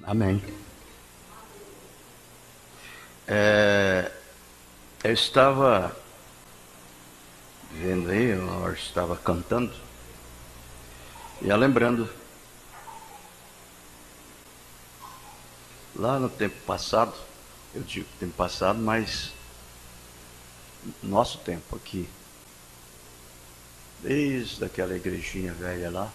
Amém. Eu estava vendo aí, eu estava cantando, e ia lembrando, lá no tempo passado, eu digo tempo passado, mas nosso tempo aqui, desde aquela igrejinha velha lá,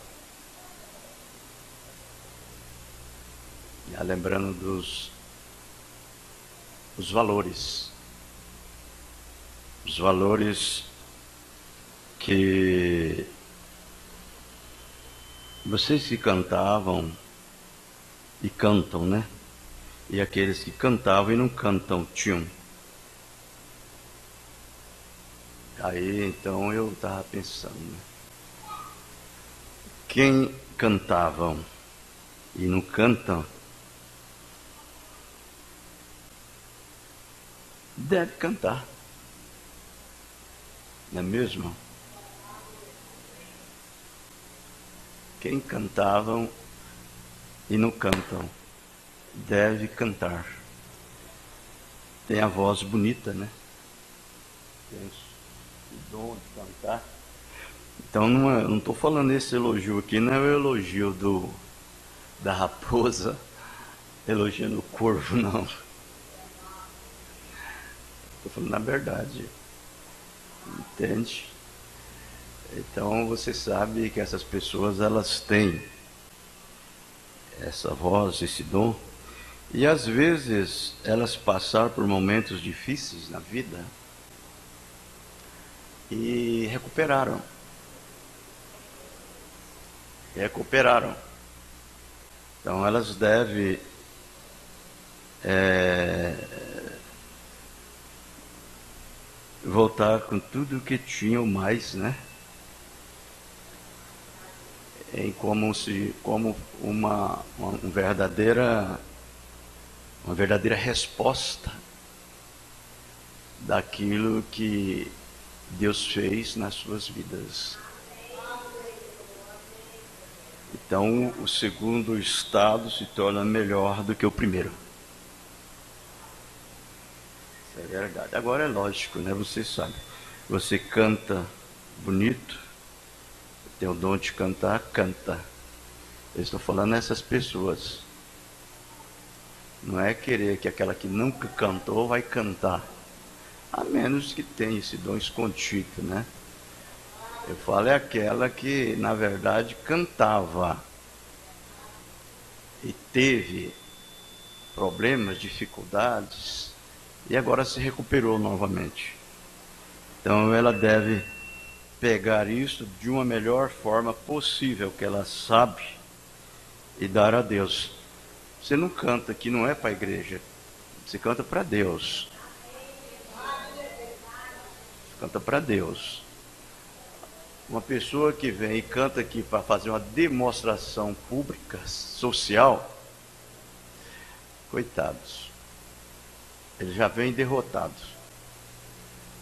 ia lembrando dos valores, os valores que vocês que cantavam e cantam, né? E aqueles que cantavam e não cantam tinham. Aí então eu estava pensando, né? Quem cantavam e não cantam deve cantar, não é mesmo? Quem cantavam e não cantam deve cantar. Tem a voz bonita, né? Tem o dom de cantar. Então não estou falando esse elogio aqui, não é o elogio da raposa elogiando o corvo, não. Estou falando na verdade. Entende? Então você sabe que essas pessoas elas têm essa voz, esse dom, e às vezes elas passaram por momentos difíceis na vida e recuperaram. Então elas devem voltar com tudo que tinham mais, né? Em como uma verdadeira resposta daquilo que Deus fez nas suas vidas. Então, o segundo estado se torna melhor do que o primeiro. Isso é verdade. Agora é lógico, né? Você sabe. Você canta bonito, tem o dom de cantar, canta. Eu estou falando nessas pessoas. Não é querer que aquela que nunca cantou vai cantar. A menos que tenha esse dom escondido, né? Eu falo é aquela que, na verdade, cantava e teve problemas, dificuldades, e agora se recuperou novamente. Então ela deve pegar isso de uma melhor forma possível que ela sabe e dar a Deus. Você não canta aqui, não é para a igreja, você canta para Deus. Você canta para Deus. Uma pessoa que vem e canta aqui para fazer uma demonstração pública, social, coitados, ele já vem derrotado.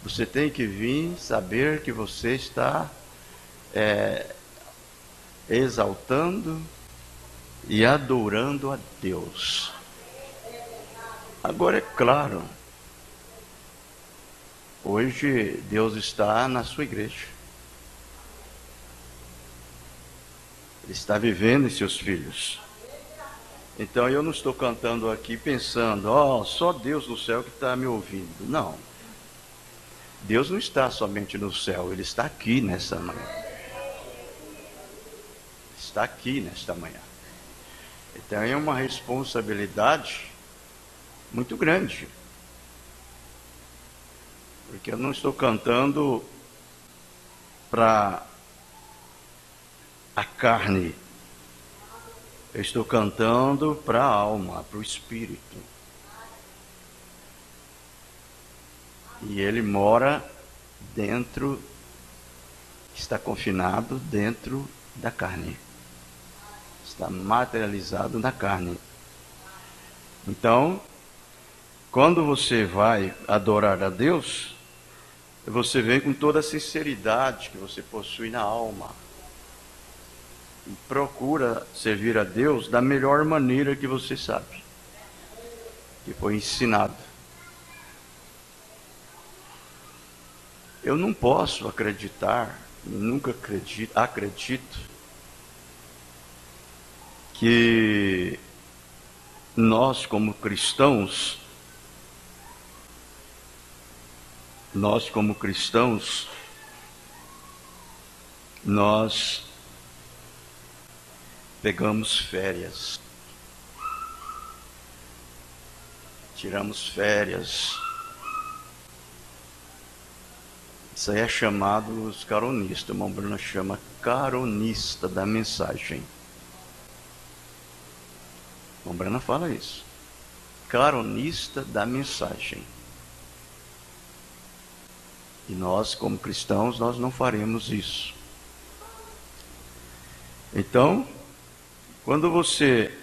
Você tem que vir saber que você está exaltando e adorando a Deus. Agora é claro, hoje Deus está na sua igreja. Ele está vivendo em seus filhos. Então eu não estou cantando aqui pensando, só Deus no céu que está me ouvindo. Não. Deus não está somente no céu, Ele está aqui nessa manhã. Está aqui nesta manhã. Então é uma responsabilidade muito grande. Porque eu não estou cantando para a carne. Eu estou cantando para a alma, para o espírito. E ele mora dentro, está confinado dentro da carne. Está materializado na carne. Então, quando você vai adorar a Deus, você vem com toda a sinceridade que você possui na alma. procura servir a Deus da melhor maneira que você sabe, que foi ensinado. Eu não posso acreditar, nunca acredito que nós como cristãos, nós pegamos férias, tiramos férias. Isso aí é chamado os caronistas. A irmã Bruna chama caronista da mensagem. A irmã Bruna fala isso. Caronista da mensagem. E nós, como cristãos, nós não faremos isso. Então, quando você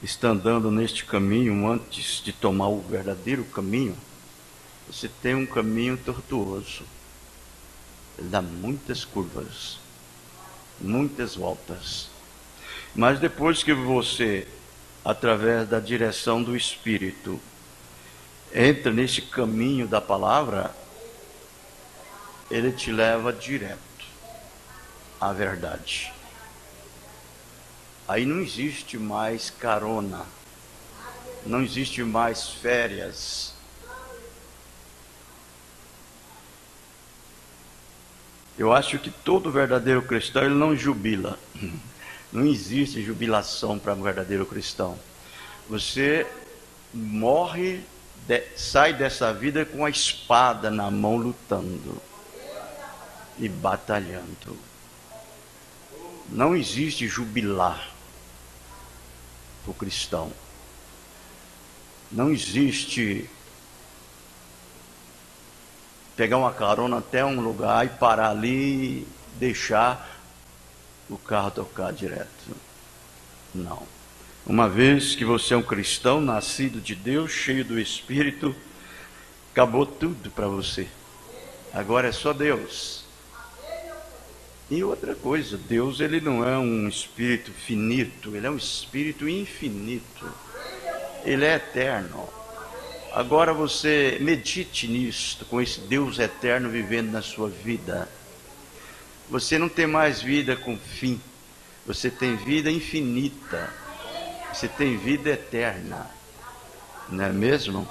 está andando neste caminho, antes de tomar o verdadeiro caminho, você tem um caminho tortuoso. Ele dá muitas curvas, muitas voltas. Mas depois que você, através da direção do Espírito, entra nesse caminho da palavra, ele te leva direto à verdade. Aí não existe mais carona, não existe mais férias. Eu acho que todo verdadeiro cristão, ele não jubila. Não existe jubilação para um verdadeiro cristão. Você morre, sai dessa vida com a espada na mão, lutando e batalhando. Não existe jubilar para o cristão. Não existe pegar uma carona até um lugar e parar ali e deixar o carro tocar direto. Não. Uma vez que você é um cristão, nascido de Deus, cheio do Espírito, acabou tudo para você. Agora é só Deus. E outra coisa, Deus, ele não é um espírito finito, ele é um espírito infinito. Ele é eterno. Agora você medite nisto, com esse Deus eterno vivendo na sua vida. Você não tem mais vida com fim. Você tem vida infinita. Você tem vida eterna. Não é mesmo?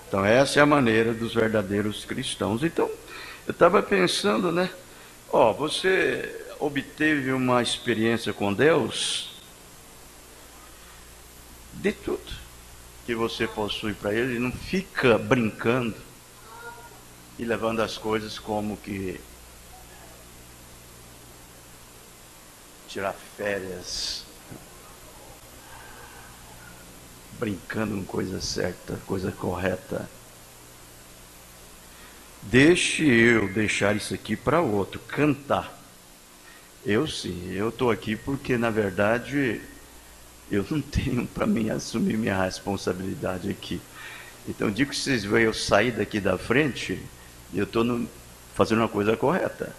Então essa é a maneira dos verdadeiros cristãos. Então, eu estava pensando, né? Você obteve uma experiência com Deus? De tudo que você possui para Ele, não fica brincando e levando as coisas como que tirar férias, brincando com coisa certa, coisa correta. Deixe eu deixar isso aqui para outro, cantar. Eu sim, eu estou aqui porque na verdade eu não tenho para mim assumir minha responsabilidade aqui. Então, digo que vocês veem eu sair daqui da frente, eu estou fazendo uma coisa correta.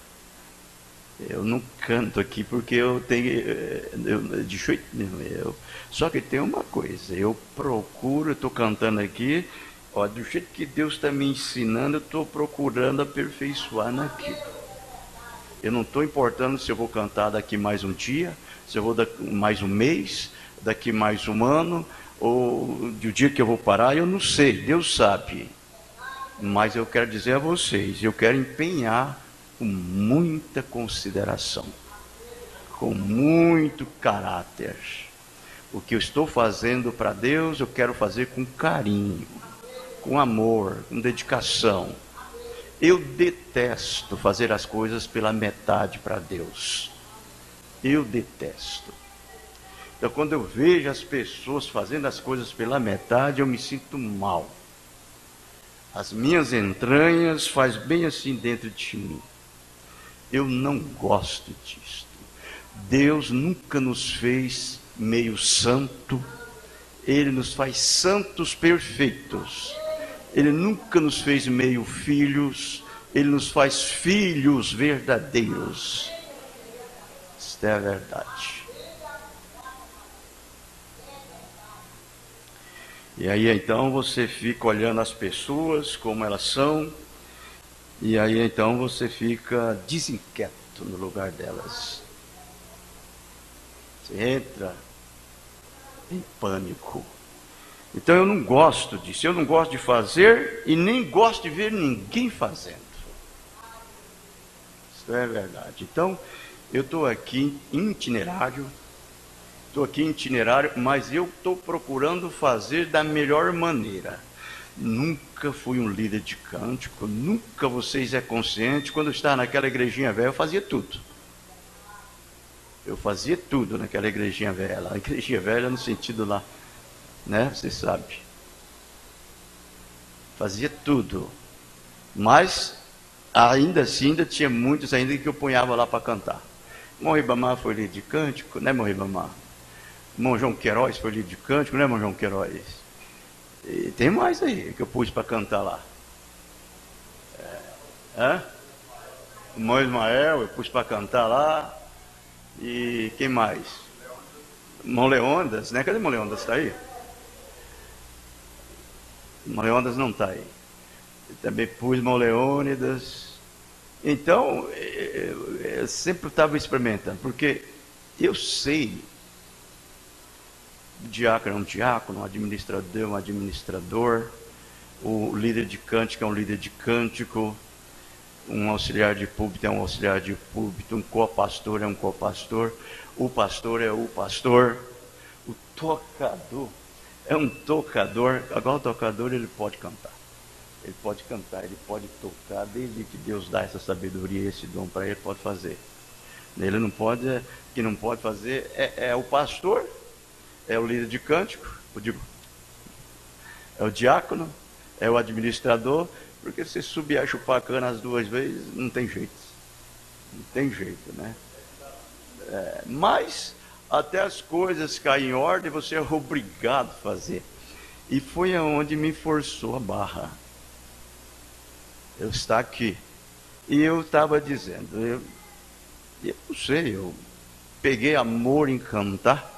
Eu não canto aqui porque eu tenho, de jeito nenhum. Só que tem uma coisa, eu estou cantando aqui, do jeito que Deus está me ensinando, eu estou procurando aperfeiçoar naquilo. Eu não estou importando se eu vou cantar daqui mais um dia, se eu vou mais um mês, daqui mais um ano, ou do dia que eu vou parar, eu não sei, Deus sabe. Mas eu quero dizer a vocês, eu quero empenhar com muita consideração, com muito caráter. O que eu estou fazendo para Deus, eu quero fazer com carinho, com amor, com dedicação. Eu detesto fazer as coisas pela metade para Deus. Eu detesto. Então, quando eu vejo as pessoas fazendo as coisas pela metade, eu me sinto mal. As minhas entranhas faz bem assim dentro de mim. Eu não gosto disso. Deus nunca nos fez meio santo. Ele nos faz santos perfeitos. Ele nunca nos fez meio filhos. Ele nos faz filhos verdadeiros. Esta é a verdade. E aí então você fica olhando as pessoas, como elas são, e aí então você fica desinquieto no lugar delas. Você entra em pânico. Então eu não gosto disso, eu não gosto de fazer e nem gosto de ver ninguém fazendo. Isso é verdade. Então eu estou aqui em itinerário, mas eu estou procurando fazer da melhor maneira. Nunca fui um líder de cântico, nunca vocês é consciente. Quando eu estava naquela igrejinha velha, eu fazia tudo. Eu fazia tudo naquela igrejinha velha. A igrejinha velha no sentido lá, né? Você sabe. Fazia tudo. Mas, ainda assim, ainda tinha muitos ainda que eu punhava lá para cantar. Irmão Ribamar foi líder de cântico, né, irmão Ribamar? Irmão João Queiroz foi líder de cântico, né, irmão João Queiroz? E tem mais aí que eu pus para cantar lá. Irmão Ismael, eu pus para cantar lá. E quem mais? Irmão Leondas, né? Cadê o irmão Leondas? Está aí? O irmão Leondas não está aí. Eu também pus irmão Leônidas. Então, eu sempre estava experimentando, porque eu sei, o diácono é um diácono, um administrador é um administrador, o líder de cântico é um líder de cântico, um auxiliar de púlpito é um auxiliar de púlpito, um co-pastor é um co-pastor, o pastor é o pastor, o tocador é um tocador. Agora o tocador ele pode cantar, ele pode tocar, desde que Deus dá essa sabedoria, esse dom para ele, pode fazer. Ele não pode, o que não pode fazer é o pastor, é o líder de cântico, é o diácono, é o administrador. Porque se subir a chupar a cana as duas vezes, não tem jeito. Não tem jeito, né? Mas, até as coisas caem em ordem, você é obrigado a fazer. E foi aonde me forçou a barra. Eu estou aqui. E eu estava dizendo, eu não sei, eu peguei amor em cantar.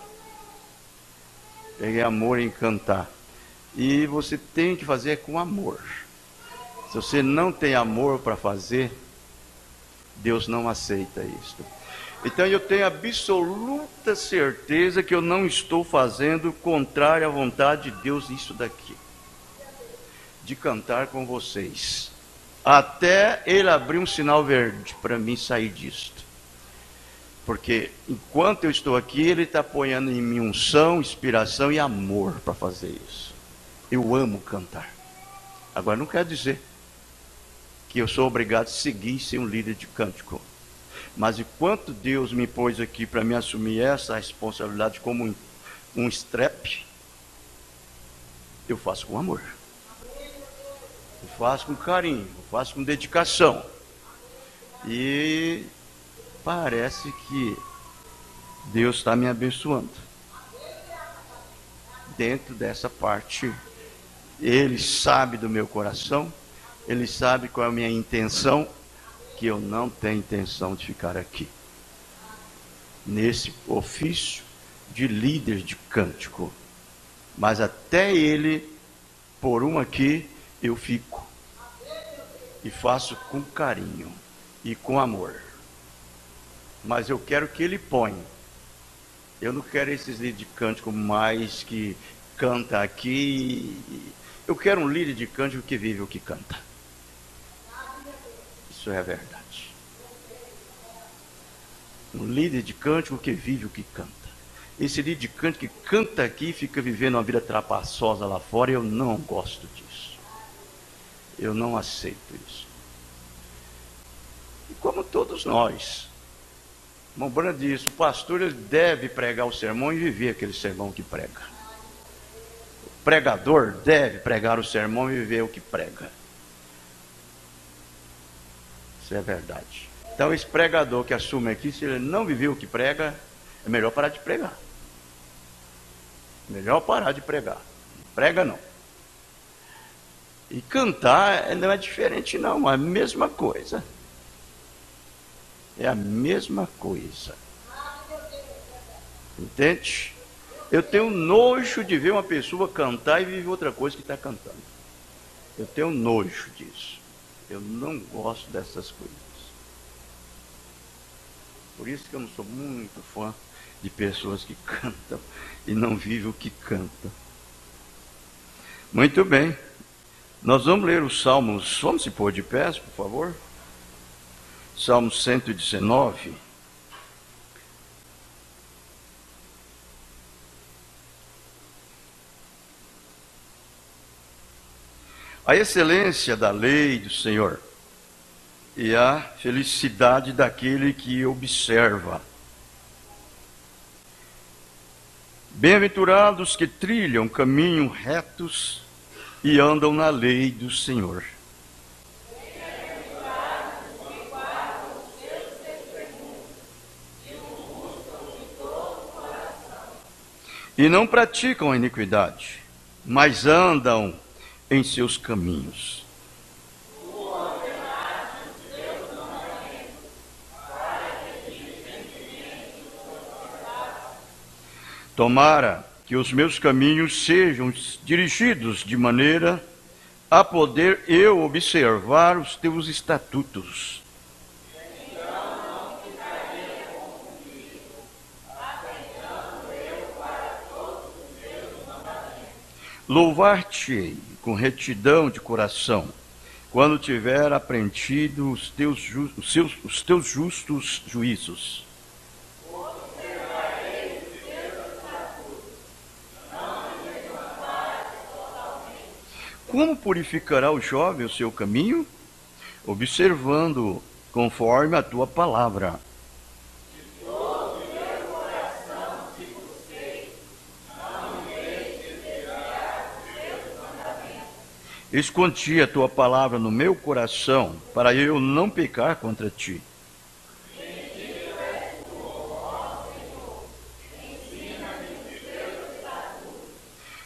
E você tem que fazer com amor. Se você não tem amor para fazer, Deus não aceita isso. Então eu tenho absoluta certeza que eu não estou fazendo contrário à vontade de Deus isso daqui. De cantar com vocês. Até Ele abrir um sinal verde para mim sair disto. Porque enquanto eu estou aqui, Ele está apoiando em mim unção, inspiração e amor para fazer isso. Eu amo cantar. Agora não quer dizer que eu sou obrigado a seguir ser um líder de cântico. Mas enquanto Deus me pôs aqui para me assumir essa responsabilidade como um strep, eu faço com amor. Eu faço com carinho, eu faço com dedicação. E parece que Deus está me abençoando. Dentro dessa parte, Ele sabe do meu coração. Ele sabe qual é a minha intenção, que eu não tenho intenção de ficar aqui. Nesse ofício de líder de cântico. Mas até Ele, por um aqui, eu fico. E faço com carinho e com amor. Mas eu quero que Ele ponha. Eu não quero esses líderes de cântico mais que canta aqui. Eu quero um líder de cântico que vive o que canta. Isso é a verdade. Um líder de cântico que vive o que canta. Esse líder de cântico que canta aqui e fica vivendo uma vida trapaçosa lá fora, eu não gosto disso. Eu não aceito isso. E como todos nós, o irmão Branco disse, o pastor ele deve pregar o sermão e viver aquele sermão que prega. O pregador deve pregar o sermão e viver o que prega. Isso é verdade. Então esse pregador que assume aqui, se ele não viveu o que prega, é melhor parar de pregar. Melhor parar de pregar. Prega não. E cantar não é diferente não, é a mesma coisa. É a mesma coisa. Entende? Eu tenho nojo de ver uma pessoa cantar e viver outra coisa que está cantando. Eu tenho nojo disso. Eu não gosto dessas coisas. Por isso que eu não sou muito fã de pessoas que cantam e não vivem o que cantam. Muito bem. Nós vamos ler os Salmos. Vamos se pôr de pé, por favor? Salmo 119. A excelência da lei do Senhor e a felicidade daquele que observa. Bem-aventurados que trilham caminhos retos e andam na lei do Senhor. E não praticam a iniquidade, mas andam em seus caminhos. Tomara que os meus caminhos sejam dirigidos de maneira a poder eu observar os teus estatutos. Louvar-te-ei com retidão de coração, quando tiver aprendido os teus justos juízos. Como purificará o jovem o seu caminho? Observando conforme a tua palavra. Escondi a tua palavra no meu coração, para eu não pecar contra ti.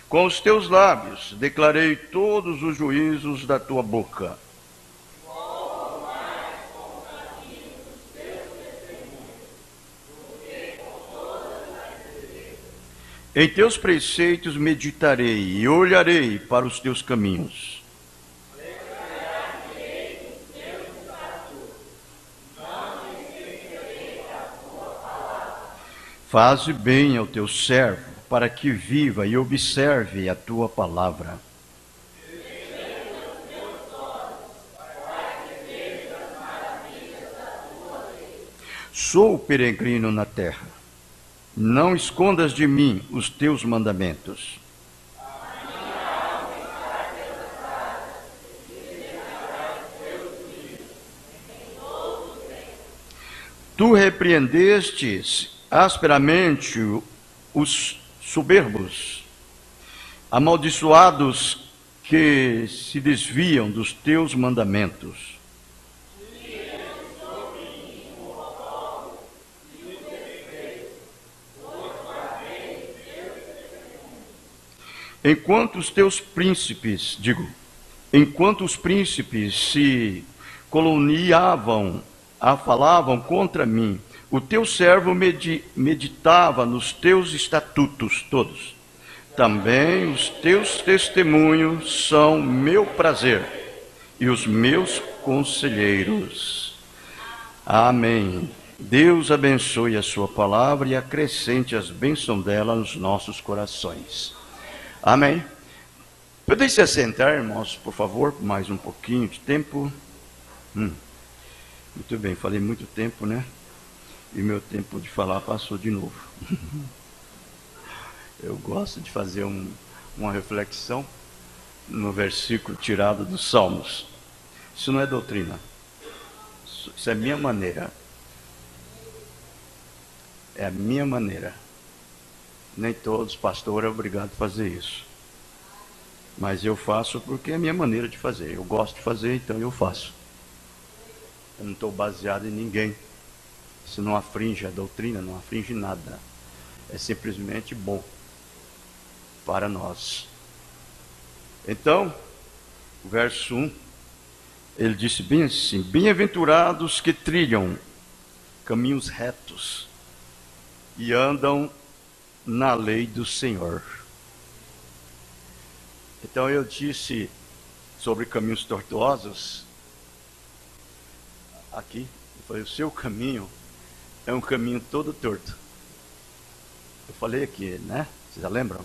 Com os teus lábios declarei todos os juízos da tua boca. Em teus preceitos meditarei e olharei para os teus caminhos. Faze bem ao teu servo, para que viva e observe a tua palavra. Sou peregrino na terra. Não escondas de mim os teus mandamentos. Tu repreendestes asperamente os soberbos, amaldiçoados que se desviam dos teus mandamentos. Enquanto os príncipes se caluniavam, falavam contra mim, o teu servo meditava nos teus estatutos todos. Também os teus testemunhos são meu prazer e os meus conselheiros. Amém. Deus abençoe a sua palavra e acrescente as bênçãos dela nos nossos corações. Amém. Podem se assentar, irmãos, por favor, por mais um pouquinho de tempo. Muito bem, falei muito tempo, né? E meu tempo de falar passou de novo. Eu gosto de fazer uma reflexão no versículo tirado dos Salmos. Isso não é doutrina. Isso é minha maneira. É a minha maneira. Nem todos, pastor, é obrigado a fazer isso. Mas eu faço porque é a minha maneira de fazer. Eu gosto de fazer, então eu faço. Eu não estou baseado em ninguém. Isso não afringe a doutrina, não afringe nada. É simplesmente bom para nós. Então, o verso 1, ele disse bem assim: bem-aventurados que trilham caminhos retos e andam na lei do Senhor. Então eu disse sobre caminhos tortuosos, aqui, eu falei, o seu caminho é um caminho todo torto. Eu falei aqui, né? Vocês já lembram?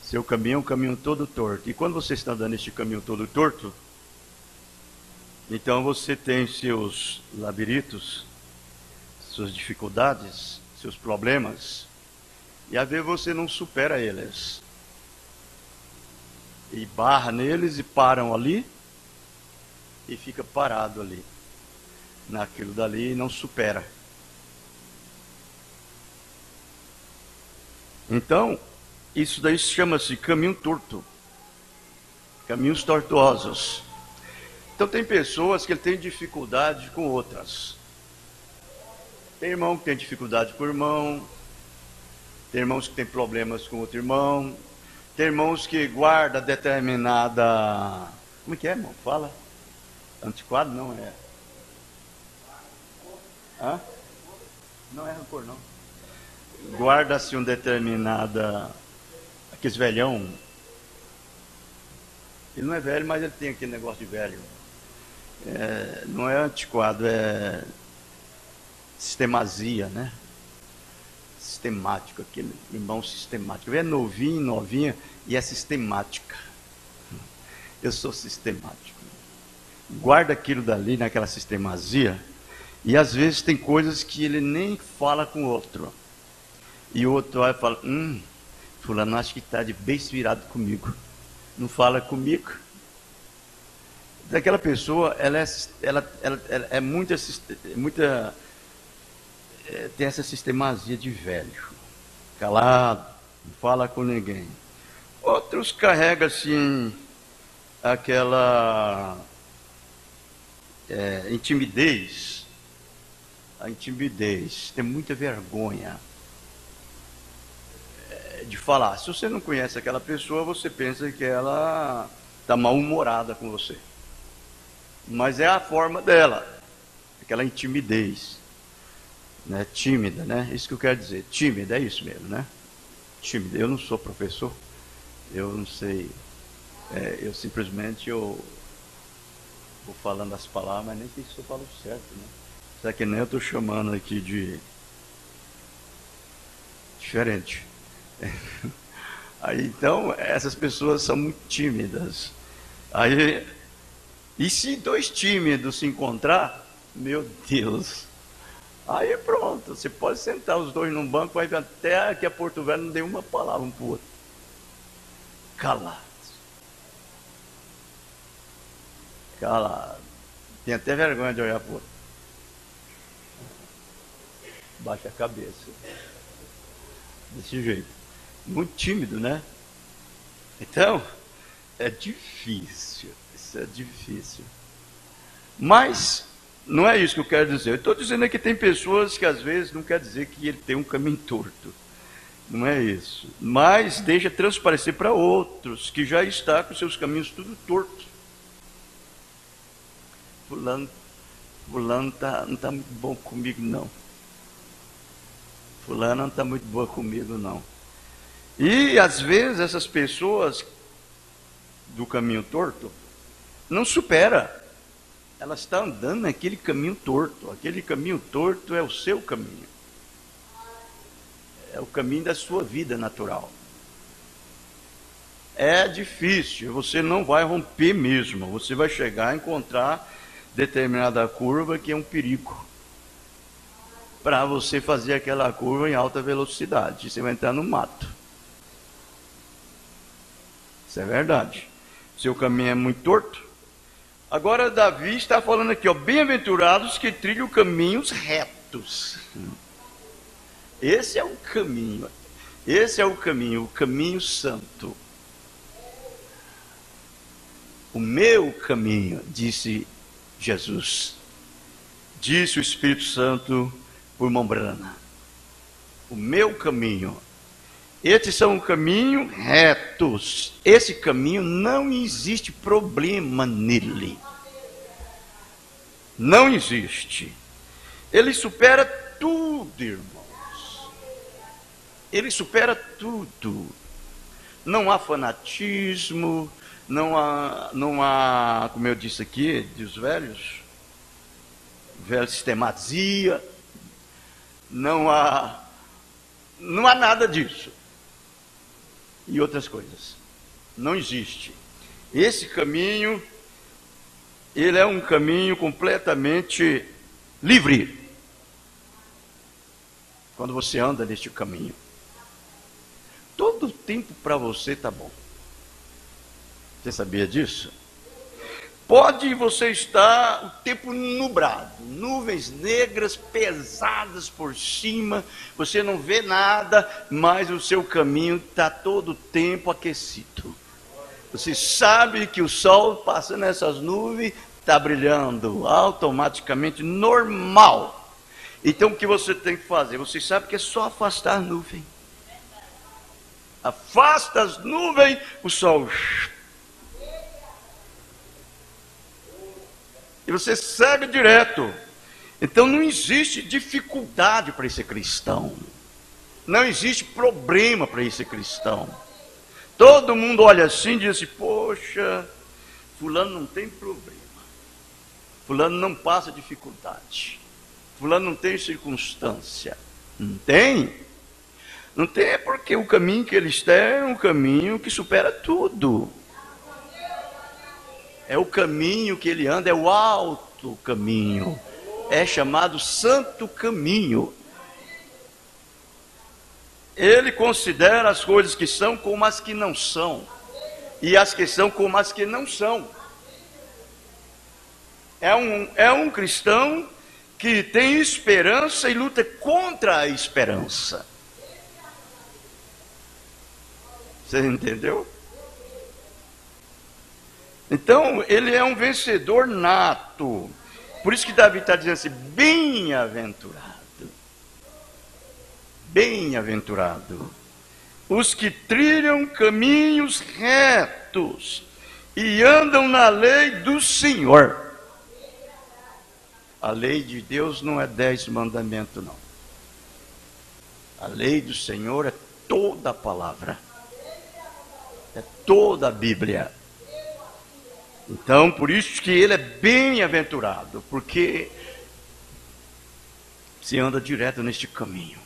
Seu caminho é um caminho todo torto. E quando você está andando este caminho todo torto, então você tem seus labirintos, suas dificuldades, seus problemas, e às vezes você não supera eles. E barra neles e param ali, e fica parado ali, naquilo dali, e não supera. Então, isso daí chama-se caminho torto, caminhos tortuosos. Então tem pessoas que têm dificuldade com outras. Tem irmão que tem dificuldade com o irmão, tem irmãos que têm problemas com outro irmão, tem irmãos que guardam determinada... Como é que é, irmão? Fala. Antiquado não é. Hã? Não é rancor, não. Guarda-se um determinada... Aqueles velhão. Ele não é velho, mas ele tem aquele negócio de velho. Não é antiquado, é sistemasia, né? Sistemático, aquele irmão sistemático. Ele é novinho, novinha e é sistemática. Eu sou sistemático. Guarda aquilo dali naquela sistemasia, e às vezes tem coisas que ele nem fala com o outro. E o outro vai e fala, fulano acho que está de beiço virado comigo. Não fala comigo. Daquela pessoa, ela é muita tem essa sistemasia de velho, calado, não fala com ninguém. Outros carregam assim aquela intimidez, a intimidez, tem muita vergonha de falar. Se você não conhece aquela pessoa, você pensa que ela está mal-humorada com você, mas é a forma dela, aquela intimidez, né? Tímida, né? Isso que eu quero dizer, tímida, é isso mesmo, né? Tímida. Eu não sou professor, eu não sei, eu simplesmente vou falando as palavras, mas nem sei se eu falo certo, né? Será que nem eu estou chamando aqui de diferente? Aí então essas pessoas são muito tímidas. Aí, e se dois tímidos se encontrar, meu Deus, aí pronto, você pode sentar os dois num banco, vai ver até que a Porto Velho não deu uma palavra um para o outro, calados, tem até vergonha de olhar para o outro, baixa a cabeça, desse jeito, muito tímido, né? Então é difícil, isso é difícil, mas não é isso que eu quero dizer. Eu estou dizendo que tem pessoas que às vezes não quer dizer que ele tem um caminho torto. Não é isso. Mas deixa transparecer para outros que já está com seus caminhos tudo torto. Fulano não está muito bom comigo, não. Fulano não está muito boa comigo, não. E às vezes essas pessoas do caminho torto não supera. Ela está andando naquele caminho torto. Aquele caminho torto é o seu caminho. É o caminho da sua vida natural. É difícil, você não vai romper mesmo. Você vai chegar a encontrar determinada curva que é um perigo. Para você fazer aquela curva em alta velocidade, você vai entrar no mato. Isso é verdade. Seu caminho é muito torto. Agora Davi está falando aqui, ó, bem-aventurados que trilham caminhos retos. Esse é o caminho. Esse é o caminho santo. O meu caminho, disse Jesus. Disse o Espírito Santo por Mombrana. O meu caminho. Esses são caminhos retos. Esse caminho não existe problema nele. Não existe. Ele supera tudo, irmãos. Ele supera tudo. Não há fanatismo, não há, como eu disse aqui, dos velha sistemasia, não há nada disso. E outras coisas. Não existe. Esse caminho, ele é um caminho completamente livre. Quando você anda neste caminho. Todo o tempo para você está bom. Você sabia disso? Pode você estar o tempo nublado, nuvens negras pesadas por cima, você não vê nada, mas o seu caminho está todo o tempo aquecido. Você sabe que o sol passando nessas nuvens está brilhando automaticamente, normal. Então o que você tem que fazer? Você sabe que é só afastar a nuvem. Afasta as nuvens, o sol. E você segue direto. Então não existe dificuldade para esse cristão. Não existe problema para esse cristão. Todo mundo olha assim e diz assim, poxa, fulano não tem problema. Fulano não passa dificuldade. Fulano não tem circunstância. Não tem? Não tem, é porque o caminho que ele está é um caminho que supera tudo. É o caminho que ele anda, é o alto caminho. É chamado santo caminho. Ele considera as coisas que são como as que não são. E as que são como as que não são. É um cristão que tem esperança e luta contra a esperança. Você entendeu? Então, ele é um vencedor nato. Por isso que Davi está dizendo assim, bem-aventurado. Bem-aventurado. Os que trilham caminhos retos e andam na lei do Senhor. A lei de Deus não é 10 mandamentos, não. A lei do Senhor é toda a palavra. É toda a Bíblia. Então, por isso que ele é bem-aventurado, porque se anda direto neste caminho.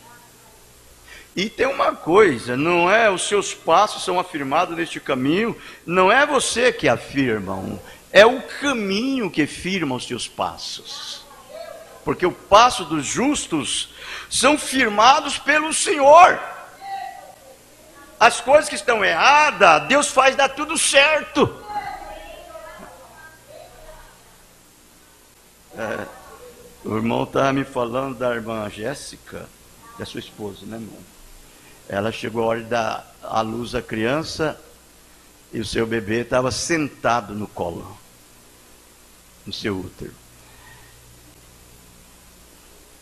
E tem uma coisa, não é os seus passos são afirmados neste caminho, não é você que afirma, é o caminho que firma os seus passos. Porque o passo dos justos são firmados pelo Senhor. As coisas que estão erradas, Deus faz dar tudo certo. O irmão estava me falando da irmã Jéssica, que é sua esposa, né, irmão? Ela chegou a hora de dar à luz a criança e o seu bebê estava sentado no colo, no seu útero.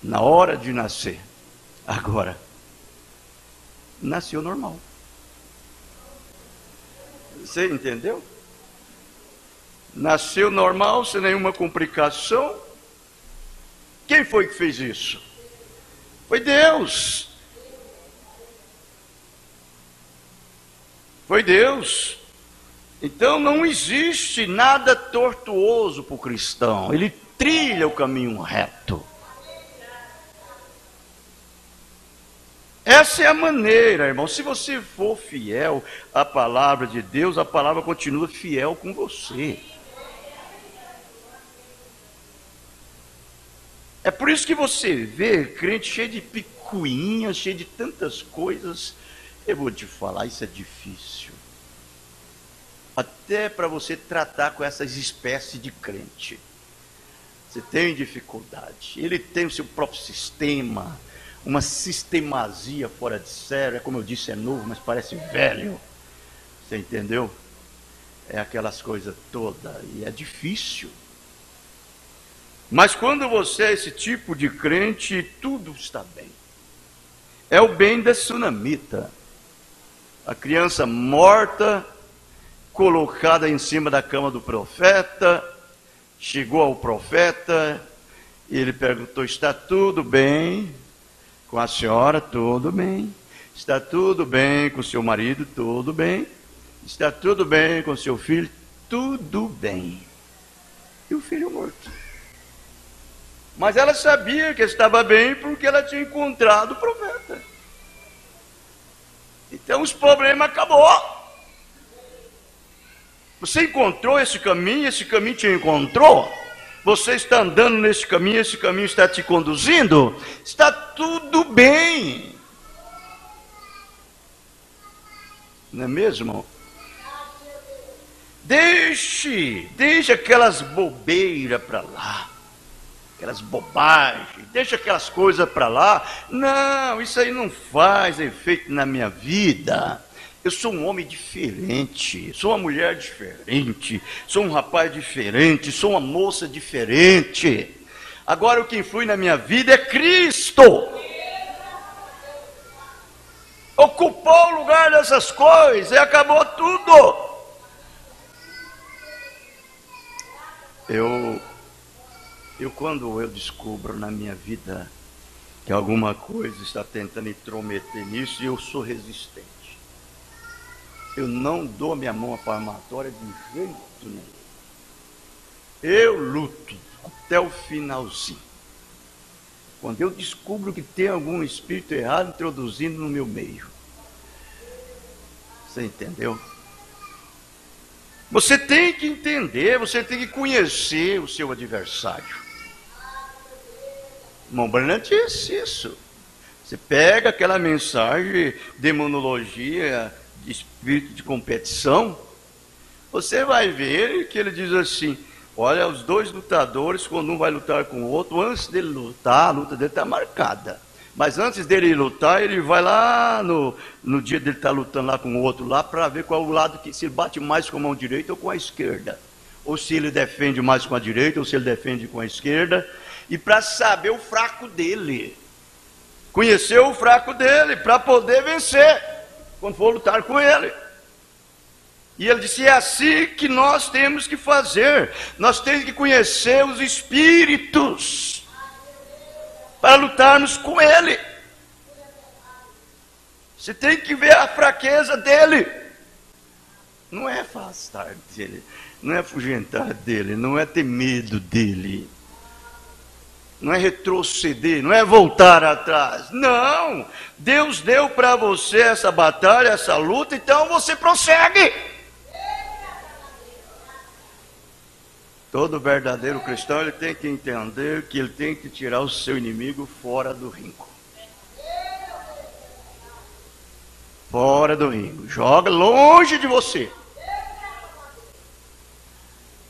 Na hora de nascer, agora, nasceu normal. Você entendeu? Nasceu normal, sem nenhuma complicação. Quem foi que fez isso? Foi Deus. Foi Deus. Então não existe nada tortuoso para o cristão. Ele trilha o caminho reto. Essa é a maneira, irmão. Se você for fiel à palavra de Deus, a palavra continua fiel com você. É por isso que você vê crente cheio de picuinhas, cheio de tantas coisas. Eu vou te falar, isso é difícil. Até para você tratar com essas espécies de crente. Você tem dificuldade. Ele tem o seu próprio sistema, uma sistemasia fora de sério. É como eu disse, é novo, mas parece velho. Você entendeu? É aquelas coisas todas. E é difícil. Mas quando você é esse tipo de crente, tudo está bem. É o bem da sunamita. A criança morta, colocada em cima da cama do profeta, chegou ao profeta, e ele perguntou, está tudo bem com a senhora? Tudo bem. Está tudo bem com seu marido? Tudo bem. Está tudo bem com seu filho? Tudo bem. E o filho morto. Mas ela sabia que estava bem porque ela tinha encontrado o profeta. Então os problemas acabou. Você encontrou esse caminho te encontrou. Você está andando nesse caminho, esse caminho está te conduzindo. Está tudo bem. Não é mesmo? Deixe aquelas bobeiras para lá. Aquelas bobagens, deixa aquelas coisas para lá. Não, isso aí não faz efeito na minha vida. Eu sou um homem diferente, sou uma mulher diferente, sou um rapaz diferente, sou uma moça diferente. Agora o que influi na minha vida é Cristo. Ocupou o lugar dessas coisas e acabou tudo. Quando eu descubro na minha vida que alguma coisa está tentando intrometer nisso, eu sou resistente. Eu não dou minha mão à palmatória de jeito nenhum. Eu luto até o finalzinho. Quando eu descubro que tem algum espírito errado introduzindo no meu meio. Você entendeu? Você tem que entender, você tem que conhecer o seu adversário. Irmão Branham disse isso. Você pega aquela mensagem de demonologia, de espírito de competição, você vai ver que ele diz assim: olha, os dois lutadores, quando um vai lutar com o outro, antes dele lutar, a luta dele está marcada. Mas antes dele lutar, ele vai lá no dia dele estar lutando lá com o outro lá, para ver qual é o lado que se ele bate mais com a mão direita ou com a esquerda. Ou se ele defende mais com a direita, ou se ele defende com a esquerda. E para saber o fraco dele. Conhecer o fraco dele, para poder vencer, quando for lutar com ele. E ele disse: é assim que nós temos que fazer. Nós temos que conhecer os espíritos, para lutarmos com ele. Você tem que ver a fraqueza dele. Não é afastar dele, não é afugentar dele, não é ter medo dele. Não é retroceder, não é voltar atrás. Não! Deus deu para você essa batalha, essa luta, então você prossegue. Todo verdadeiro cristão, ele tem que entender que ele tem que tirar o seu inimigo fora do ringue. Fora do ringue. Joga longe de você.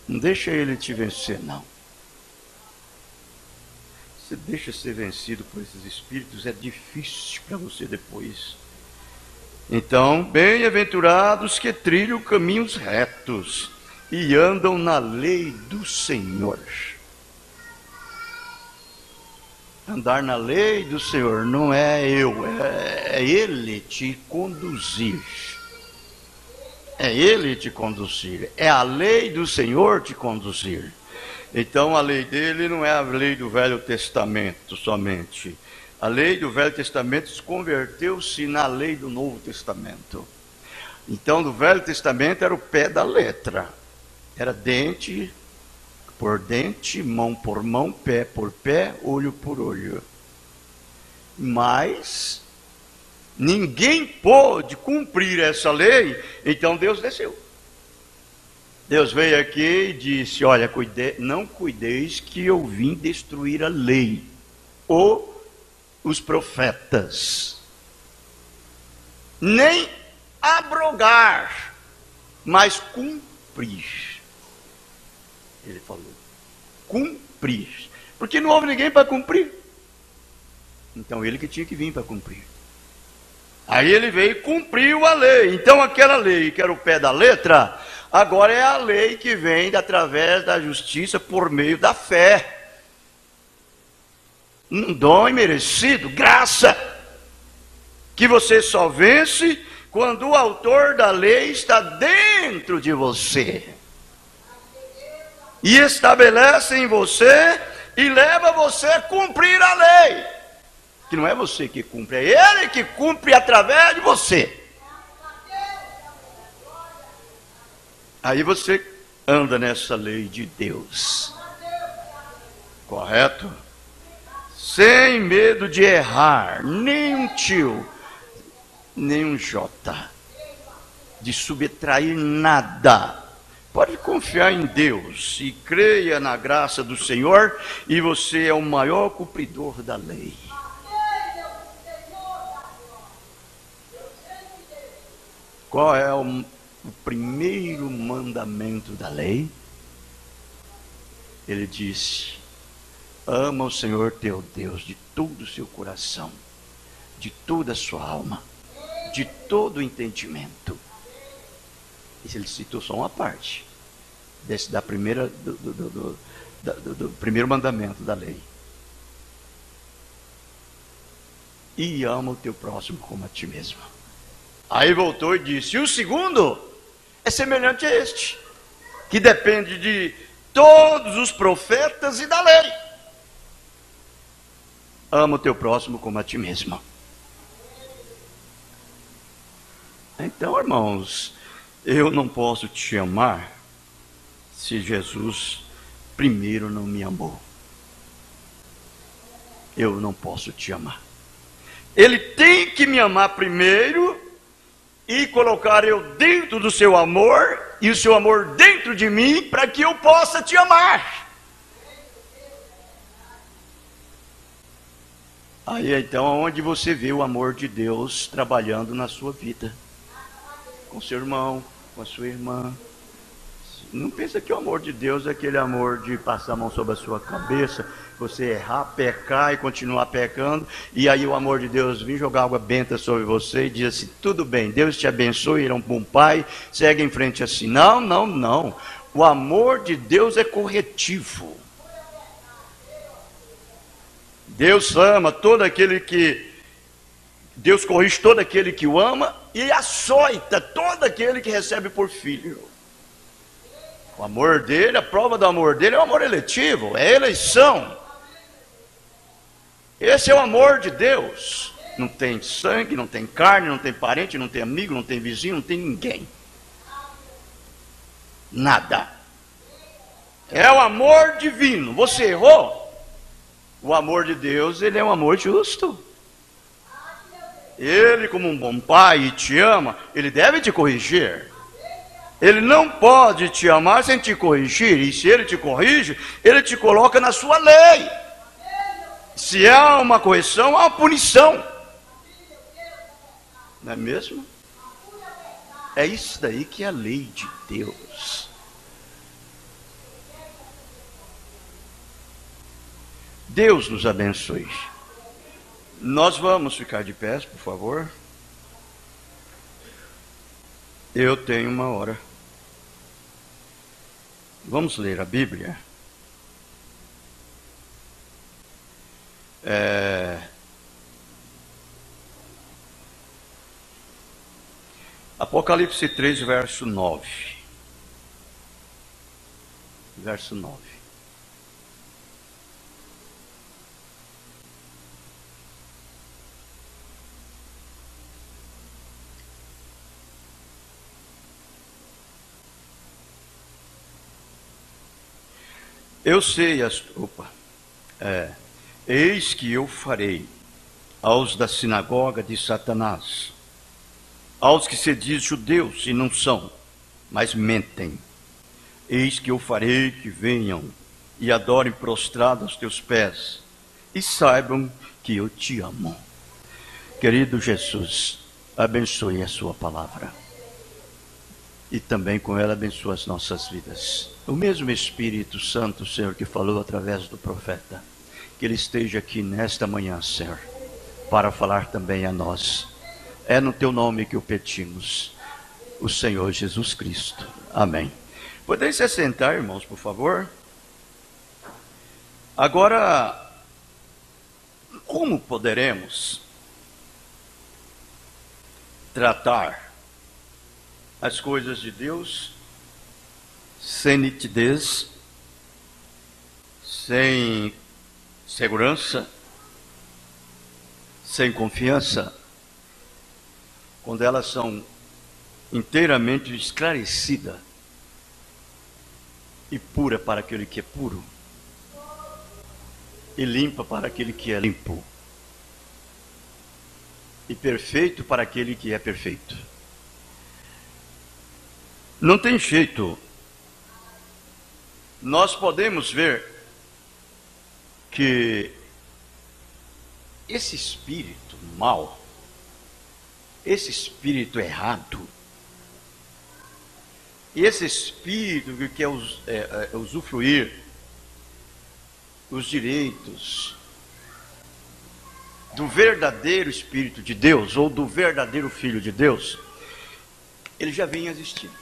Não deixa ele te vencer, não. Você deixa ser vencido por esses espíritos, é difícil para você depois. Então, bem-aventurados que trilham caminhos retos e andam na lei do Senhor. Andar na lei do Senhor não é eu, é Ele te conduzir. É Ele te conduzir, é a lei do Senhor te conduzir. Então a lei dele não é a lei do Velho Testamento somente. A lei do Velho Testamento converteu-se na lei do Novo Testamento. Então do Velho Testamento era o pé da letra. Era dente por dente, mão por mão, pé por pé, olho por olho. Mas ninguém pôde cumprir essa lei, então Deus desceu. Deus veio aqui e disse: olha, não cuideis que eu vim destruir a lei, ou os profetas, nem abrogar, mas cumprir. Ele falou, cumprir, porque não houve ninguém para cumprir, então ele que tinha que vir para cumprir. Aí ele veio e cumpriu a lei. Então aquela lei que era o pé da letra, agora é a lei que vem através da justiça por meio da fé. Um dom imerecido, graça, que você só vence quando o autor da lei está dentro de você. E estabelece em você e leva você a cumprir a lei. Que não é você que cumpre, é Ele que cumpre através de você. Aí você anda nessa lei de Deus. Correto? Sem medo de errar, nem um tio, nem um jota, de subtrair nada. Pode confiar em Deus e creia na graça do Senhor, e você é o maior cumpridor da lei. Qual é o primeiro mandamento da lei? Ele disse: ama o Senhor teu Deus de todo o seu coração, de toda a sua alma, de todo o entendimento. Isso ele citou só uma parte do primeiro mandamento da lei. E ama o teu próximo como a ti mesmo. Aí voltou e disse: e o segundo é semelhante a este, que depende de todos os profetas e da lei. Ama o teu próximo como a ti mesmo. Então, irmãos, eu não posso te amar se Jesus primeiro não me amou. Eu não posso te amar. Ele tem que me amar primeiro e colocar eu dentro do seu amor e o seu amor dentro de mim para que eu possa te amar. Aí então, onde você vê o amor de Deus trabalhando na sua vida? Com seu irmão, com a sua irmã. Não pensa que o amor de Deus é aquele amor de passar a mão sobre a sua cabeça, você errar, pecar e continuar pecando, e aí o amor de Deus vir jogar água benta sobre você e dizer assim: tudo bem, Deus te abençoe, ele é um bom pai, segue em frente assim. Não, não, não. O amor de Deus é corretivo. Deus ama todo aquele que... Deus corrige todo aquele que o ama e açoita todo aquele que recebe por filho. O amor dele, a prova do amor dele é o amor eletivo, é eleição. Esse é o amor de Deus. Não tem sangue, não tem carne, não tem parente, não tem amigo, não tem vizinho, não tem ninguém. Nada. É o amor divino. Você errou? O amor de Deus, ele é um amor justo. Ele, como um bom pai, te ama, ele deve te corrigir. Ele não pode te amar sem te corrigir. E se ele te corrige, ele te coloca na sua lei. Se há uma correção, há uma punição. Não é mesmo? É isso daí que é a lei de Deus. Deus nos abençoe. Nós vamos ficar de pé, por favor. Eu tenho uma hora. Vamos ler a Bíblia. Apocalipse 3, verso 9. Verso 9. Eu sei eis que eu farei aos da sinagoga de Satanás, aos que se diz judeus e não são, mas mentem. Eis que eu farei que venham e adorem prostrados aos teus pés, e saibam que eu te amo. Querido Jesus, abençoe a sua palavra. E também com ela abençoa as nossas vidas. O mesmo Espírito Santo, Senhor, que falou através do profeta, que ele esteja aqui nesta manhã, Senhor, para falar também a nós. É no teu nome que o pedimos, o Senhor Jesus Cristo. Amém. Podem se assentar, irmãos, por favor? Agora, como poderemos tratar as coisas de Deus sem nitidez, sem segurança, sem confiança, quando elas são inteiramente esclarecidas e pura para aquele que é puro, e limpa para aquele que é limpo, e perfeito para aquele que é perfeito. Não tem jeito. Nós podemos ver que esse espírito mau, esse espírito errado, esse espírito que quer usufruir os direitos do verdadeiro Espírito de Deus, ou do verdadeiro Filho de Deus, ele já vem existindo.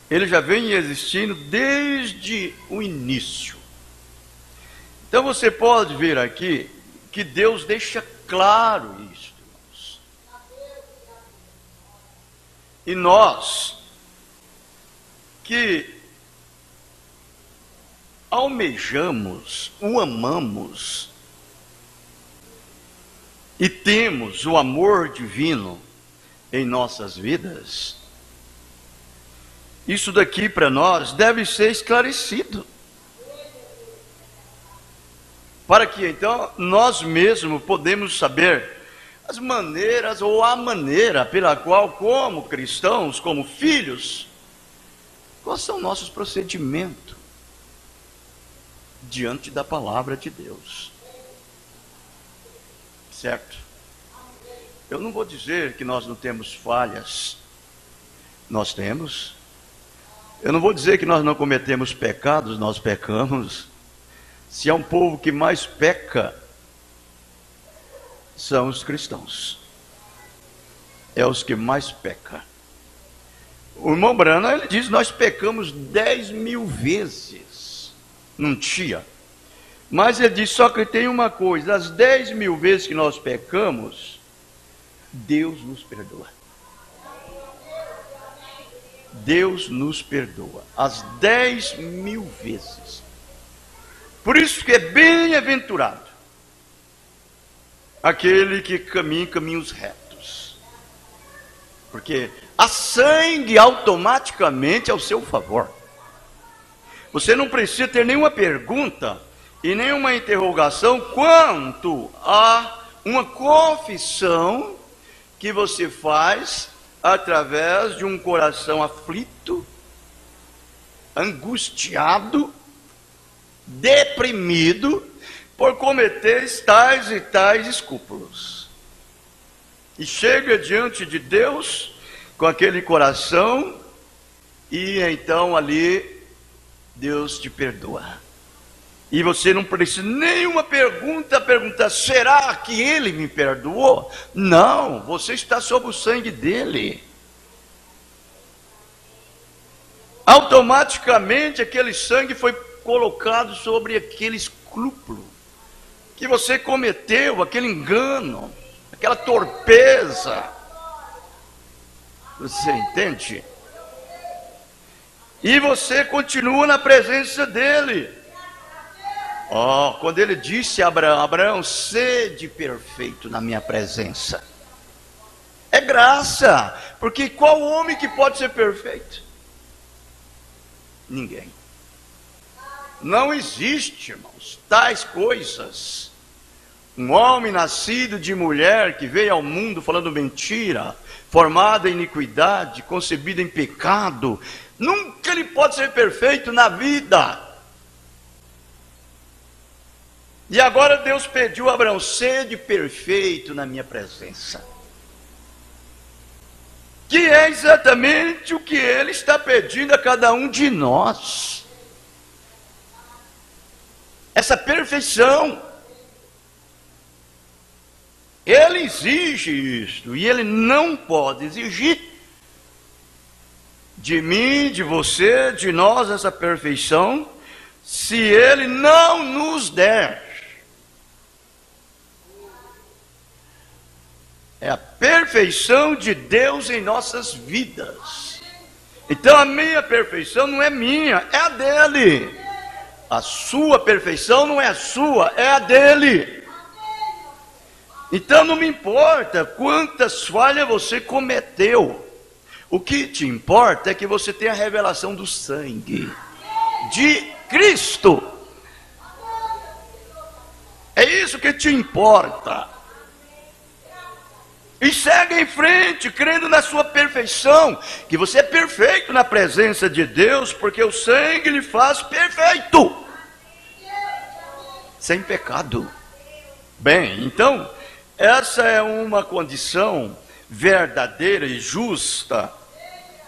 Ele já vem existindo desde o início. Então você pode ver aqui que Deus deixa claro isso, irmãos. E nós que almejamos, o amamos e temos o amor divino em nossas vidas, isso daqui para nós deve ser esclarecido, para que então nós mesmos podemos saber as maneiras ou a maneira pela qual, como cristãos, como filhos, quais são nossos procedimentos diante da palavra de Deus. Certo? Eu não vou dizer que nós não temos falhas. Nós temos. Eu não vou dizer que nós não cometemos pecados, nós pecamos. Se há um povo que mais peca, são os cristãos. É os que mais pecam. O irmão Branham, ele diz, nós pecamos 10.000 vezes num dia. Mas ele diz, só que tem uma coisa, as 10.000 vezes que nós pecamos, Deus nos perdoa. Deus nos perdoa, as 10.000 vezes. Por isso que é bem-aventurado aquele que caminha caminhos retos, porque há sangue automaticamente ao seu favor. Você não precisa ter nenhuma pergunta e nenhuma interrogação quanto a uma confissão que você faz através de um coração aflito, angustiado, deprimido por cometer tais e tais escrúpulos. E chega diante de Deus com aquele coração e então ali Deus te perdoa. E você não precisa nenhuma perguntar, será que Ele me perdoou? Não, você está sob o sangue dEle. Automaticamente aquele sangue foi colocado sobre aquele escrúpulo que você cometeu, aquele engano, aquela torpeza. Você entende? E você continua na presença dEle. Quando ele disse a Abraão, Abraão, sede perfeito na minha presença. É graça, porque qual homem que pode ser perfeito? Ninguém. Não existe, irmãos, tais coisas. Um homem nascido de mulher que veio ao mundo falando mentira, formado em iniquidade, concebido em pecado, nunca ele pode ser perfeito na vida. E agora Deus pediu a Abraão, sede perfeito na minha presença. Que é exatamente o que Ele está pedindo a cada um de nós. Essa perfeição. Ele exige isto, e Ele não pode exigir de mim, de você, de nós essa perfeição, se Ele não nos der. É a perfeição de Deus em nossas vidas. Então a minha perfeição não é minha, é a dele. A sua perfeição não é a sua, é a dele. Então não me importa quantas falhas você cometeu. O que te importa é que você tenha a revelação do sangue de Cristo. É isso que te importa. E segue em frente, crendo na sua perfeição, que você é perfeito na presença de Deus, porque o sangue lhe faz perfeito, sem pecado. Bem, então, essa é uma condição verdadeira e justa,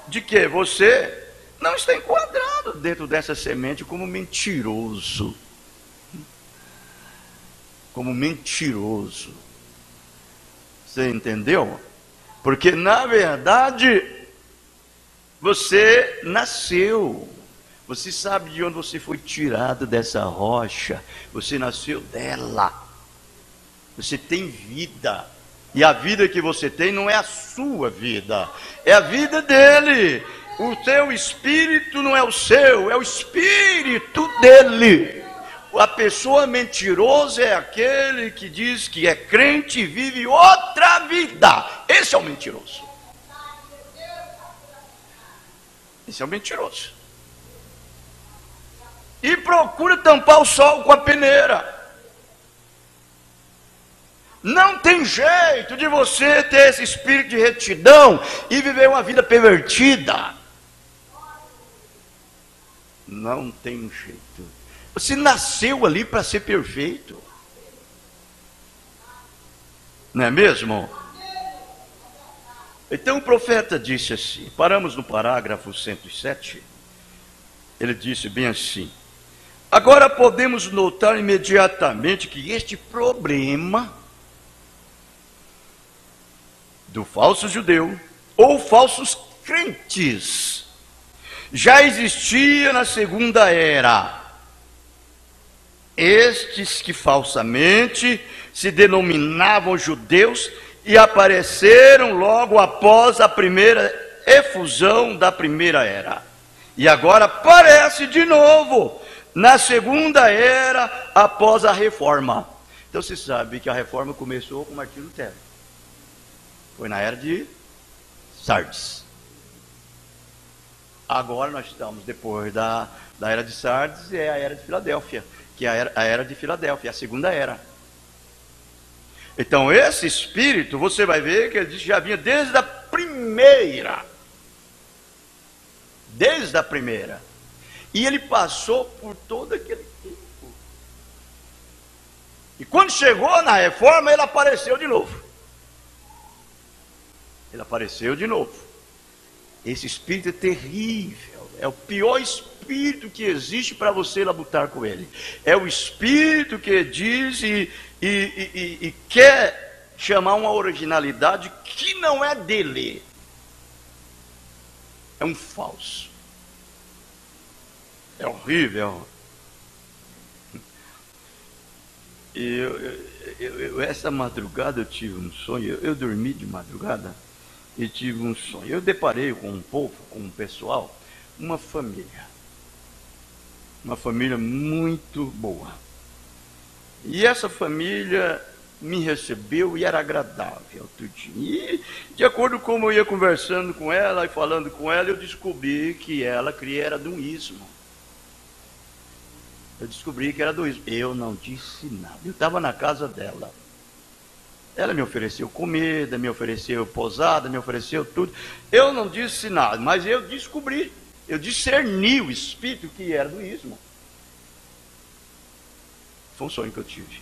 de que você não está enquadrado dentro dessa semente como mentiroso. Como mentiroso. Você entendeu? Porque na verdade você nasceu. Você sabe de onde você foi tirado dessa rocha. Você nasceu dela. Você tem vida. E a vida que você tem não é a sua vida, é a vida dele. O teu espírito não é o seu, é o espírito dele. A pessoa mentirosa é aquele que diz que é crente e vive outra vida. Esse é o mentiroso. Esse é o mentiroso. E procura tampar o sol com a peneira. Não tem jeito de você ter esse espírito de retidão e viver uma vida pervertida. Não tem jeito. Você nasceu ali para ser perfeito. Não é mesmo? Então o profeta disse assim, paramos no parágrafo 107. Ele disse bem assim: agora podemos notar imediatamente que este problema do falso judeu ou falsos crentes já existia na segunda era. Estes que falsamente se denominavam judeus e apareceram logo após a primeira efusão da primeira era. E agora aparece de novo na segunda era após a reforma. Então você sabe que a reforma começou com Martinho Lutero. Foi na era de Sardes. Agora nós estamos depois da era de Sardes, e é a era de Filadélfia, que é a era de Filadélfia, a segunda era. Então esse espírito, você vai ver que ele diz que já vinha desde a primeira. Desde a primeira. E ele passou por todo aquele tempo. E quando chegou na reforma, ele apareceu de novo. Ele apareceu de novo. Esse espírito é terrível. É o pior espírito que existe para você labutar com ele. É o espírito que diz e quer chamar uma originalidade que não é dele. É um falso. É horrível. Essa madrugada eu tive um sonho. Eu dormi de madrugada e tive um sonho. Eu deparei com um povo, com um pessoal, uma família muito boa. E essa família me recebeu e era agradável tudinho. E de acordo com como eu ia conversando com ela e falando com ela, eu descobri que ela era do ismo. Eu descobri que era do ismo. Eu não disse nada. Eu estava na casa dela. Ela me ofereceu comida, me ofereceu posada, me ofereceu tudo. Eu não disse nada, mas eu descobri. Eu discerni o espírito que era do ismo. Foi um sonho que eu tive.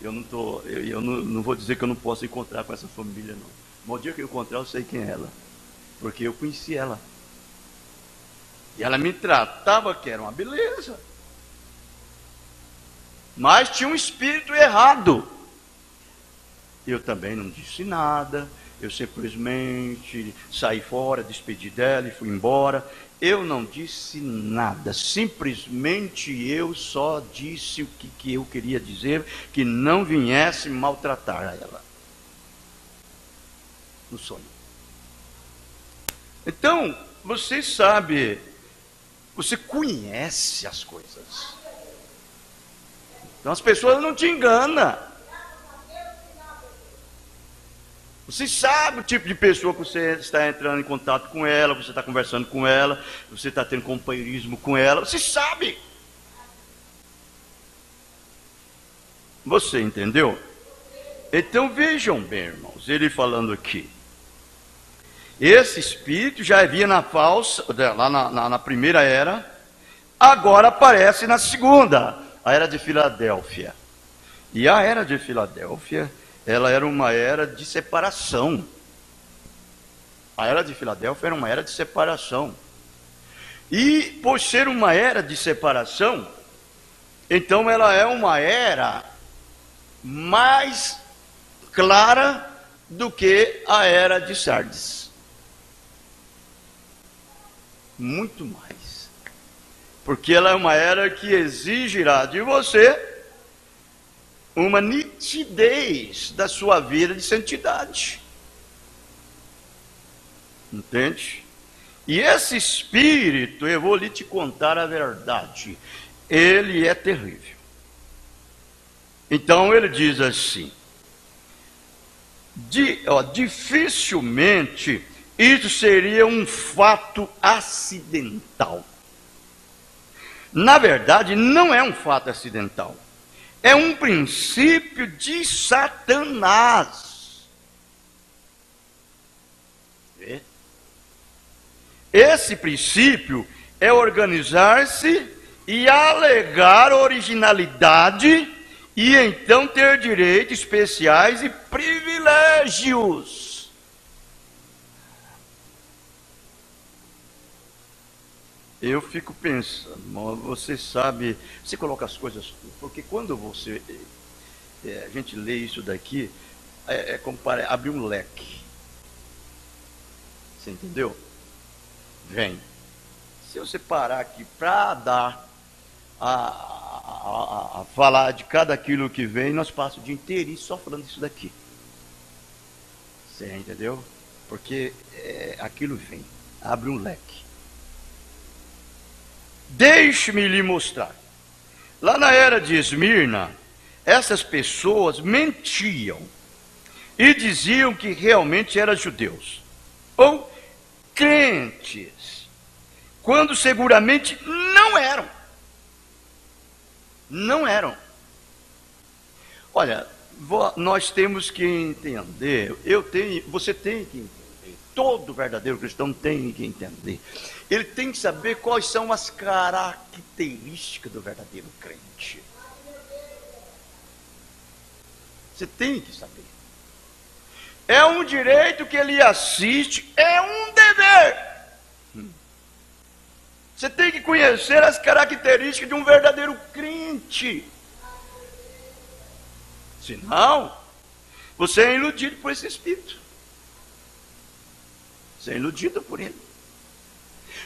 Eu não vou dizer que eu não posso encontrar com essa família, não. Mas o dia que eu encontrar, eu sei quem é ela. Porque eu conheci ela. E ela me tratava que era uma beleza. Mas tinha um espírito errado. Eu também não disse nada. Eu simplesmente saí fora, despedi dela e fui embora. Eu não disse nada. Simplesmente eu só disse o que eu queria dizer, que não viesse maltratar a ela. No sonho. Então, você sabe, você conhece as coisas. Então as pessoas não te enganam. Você sabe o tipo de pessoa que você está entrando em contato com ela, você está conversando com ela, você está tendo companheirismo com ela, você sabe. Você entendeu? Então vejam bem, irmãos, ele falando aqui. Esse espírito já havia na falsa, lá na primeira era, agora aparece na segunda, a era de Filadélfia. E a era de Filadélfia, ela era uma era de separação. A era de Filadélfia era uma era de separação. E por ser uma era de separação, então ela é uma era mais clara do que a era de Sardes. Muito mais. Porque ela é uma era que exigirá de você uma nitidez da sua vida de santidade. Entende? E esse espírito, eu vou lhe te contar a verdade, ele é terrível. Então ele diz assim, dificilmente isso seria um fato acidental. Na verdade, não é um fato acidental. É um princípio de Satanás. Esse princípio é organizar-se e alegar originalidade e então ter direitos especiais e privilégios. Eu fico pensando, você sabe, você coloca as coisas, porque quando a gente lê isso daqui, é como abrir um leque. Você entendeu? Vem. Se você parar aqui para dar a falar de cada aquilo que vem, nós passamos o dia inteiro só falando disso daqui. Você entendeu? Porque aquilo vem, abre um leque. Deixe-me lhe mostrar. Lá na era de Esmirna, essas pessoas mentiam e diziam que realmente eram judeus ou crentes, quando seguramente não eram. Não eram. Olha, nós temos que entender, você tem que entender, todo verdadeiro cristão tem que entender. Ele tem que saber quais são as características do verdadeiro crente. Você tem que saber. É um direito que ele assiste, é um dever. Você tem que conhecer as características de um verdadeiro crente. Senão, você é iludido por esse espírito. Você é iludido por ele.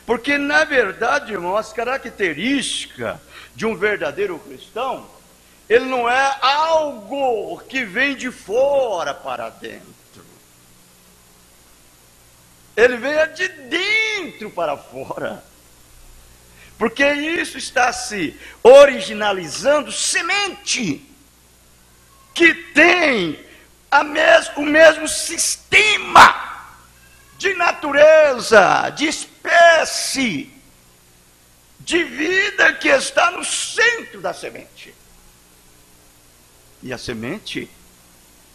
Porque, na verdade, irmão, as características de um verdadeiro cristão, ele não é algo que vem de fora para dentro. Ele vem de dentro para fora. Porque isso está se originalizando semente que tem o mesmo sistema de natureza, de espécie, de vida que está no centro da semente. E a semente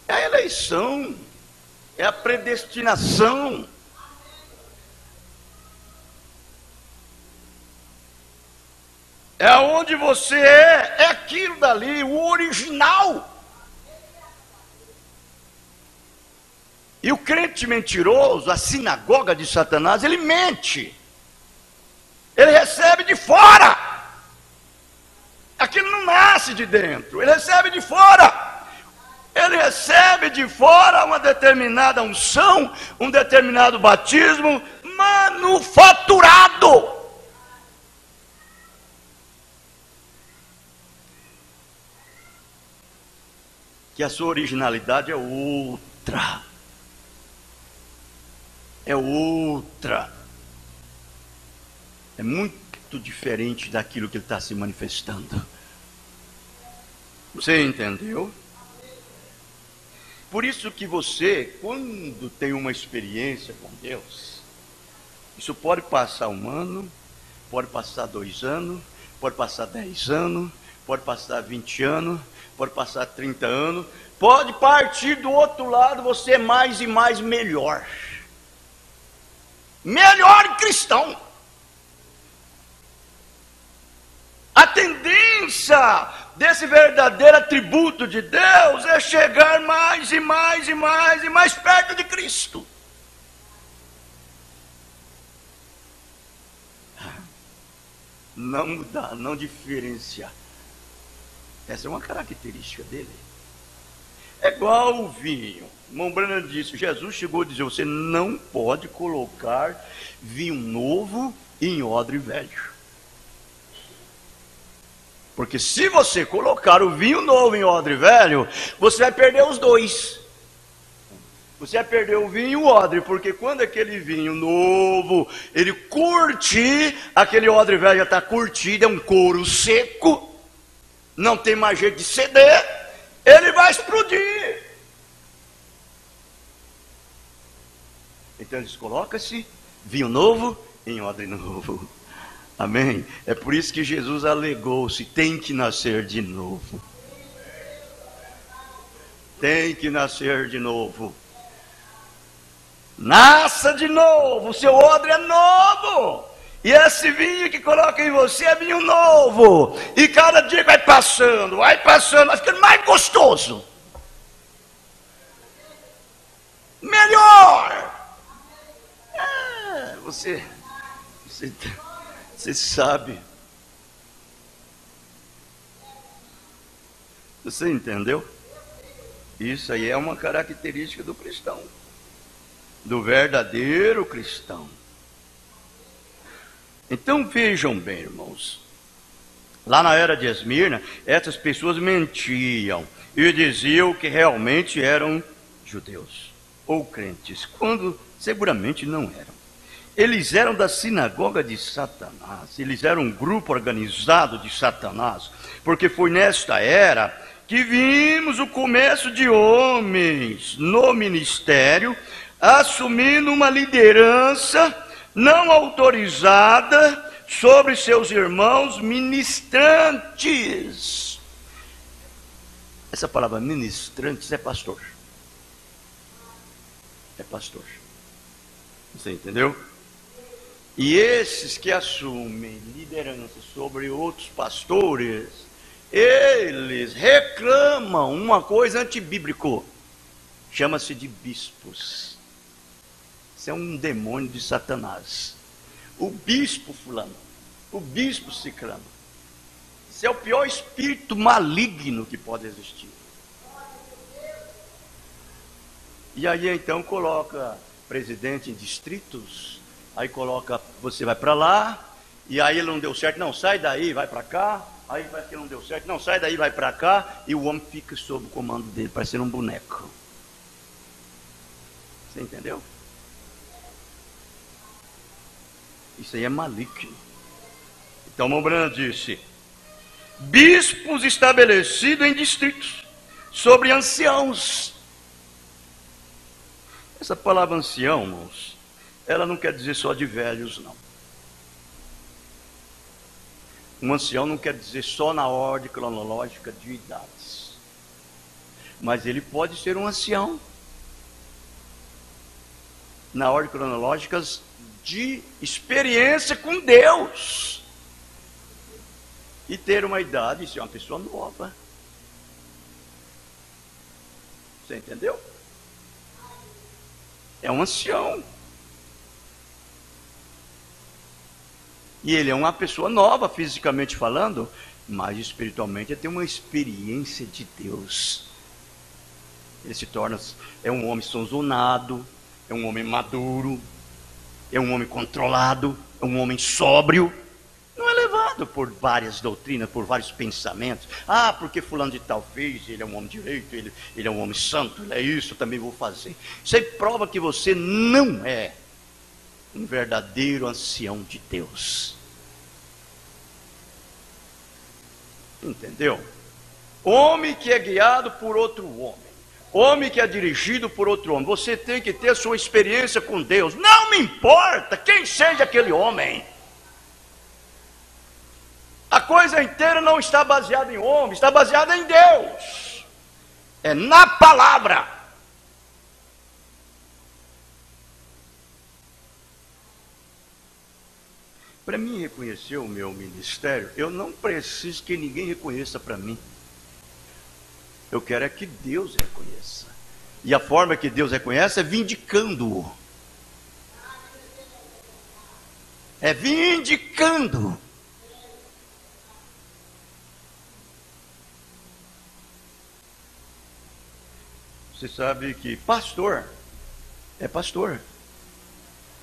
é a eleição, é a predestinação. É onde você é aquilo dali, o original. E o crente mentiroso, a sinagoga de Satanás, ele mente. Ele recebe de fora. Aquilo não nasce de dentro, ele recebe de fora. Ele recebe de fora uma determinada unção, um determinado batismo manufaturado. Que a sua originalidade é outra. É outra. É muito diferente daquilo que ele está se manifestando. Você entendeu? Por isso que você, quando tem uma experiência com Deus, isso pode passar 1 ano, pode passar 2 anos, pode passar 10 anos, pode passar 20 anos, pode passar 30 anos, pode partir do outro lado, você é mais e mais melhor. Melhor cristão. A tendência desse verdadeiro atributo de Deus é chegar mais e mais e mais e mais perto de Cristo. Não mudar, não diferenciar. Essa é uma característica dele. É igual o vinho. Irmão Branham disse, Jesus chegou a dizer, você não pode colocar vinho novo em odre velho. Porque se você colocar o vinho novo em odre velho, você vai perder os dois. Você vai perder o vinho e o odre, porque quando aquele vinho novo, ele curte, aquele odre velho já está curtido, é um couro seco, não tem mais jeito de ceder, ele vai explodir. Então eles colocam-se vinho novo em odre novo. Amém? É por isso que Jesus alegou-se, tem que nascer de novo. Tem que nascer de novo. Nasça de novo, o seu odre é novo. E esse vinho que coloca em você é vinho novo. E cada dia vai passando, vai ficando mais gostoso. Melhor. Você sabe. Você entendeu? Isso aí é uma característica do cristão. Do verdadeiro cristão. Então vejam bem, irmãos. Lá na era de Esmirna, essas pessoas mentiam e diziam que realmente eram judeus ou crentes, quando seguramente não eram. Eles eram da sinagoga de Satanás, eles eram um grupo organizado de Satanás, porque foi nesta era que vimos o começo de homens no ministério, assumindo uma liderança não autorizada sobre seus irmãos ministrantes. Essa palavra ministrantes é pastor. É pastor. Você entendeu? E esses que assumem liderança sobre outros pastores, eles reclamam uma coisa antibíblica, chama-se de bispos. Isso é um demônio de Satanás. O bispo fulano, o bispo ciclano, isso é o pior espírito maligno que pode existir. E aí então coloca presidente em distritos, aí coloca, você vai para lá, e aí ele não deu certo, não, sai daí, vai para cá, aí parece que não deu certo, não, sai daí, vai para cá, e o homem fica sob o comando dele, parecendo um boneco. Você entendeu? Isso aí é maligno. Então Mombrana disse, bispos estabelecidos em distritos, sobre anciãos. Essa palavra ancião, irmãos, ela não quer dizer só de velhos, não. Um ancião não quer dizer só na ordem cronológica de idades. Mas ele pode ser um ancião na ordem cronológica de experiência com Deus. E ter uma idade e ser uma pessoa nova. Você entendeu? É um ancião. E ele é uma pessoa nova, fisicamente falando, mas espiritualmente ele tem uma experiência de Deus. Ele se torna, é um homem sonzonado, é um homem maduro, é um homem controlado, é um homem sóbrio. Não é levado por várias doutrinas, por vários pensamentos. Ah, porque fulano de tal fez, ele é um homem direito, ele é um homem santo, ele é isso, eu também vou fazer. Isso aí prova que você não é um verdadeiro ancião de Deus. Entendeu? Homem que é guiado por outro homem. Homem que é dirigido por outro homem. Você tem que ter sua experiência com Deus. Não me importa quem seja aquele homem. A coisa inteira não está baseada em homem, está baseada em Deus. É na palavra. Para mim reconhecer o meu ministério, eu não preciso que ninguém reconheça para mim. Eu quero é que Deus reconheça. E a forma que Deus reconhece é vindicando-o. É vindicando. Você sabe que pastor é pastor.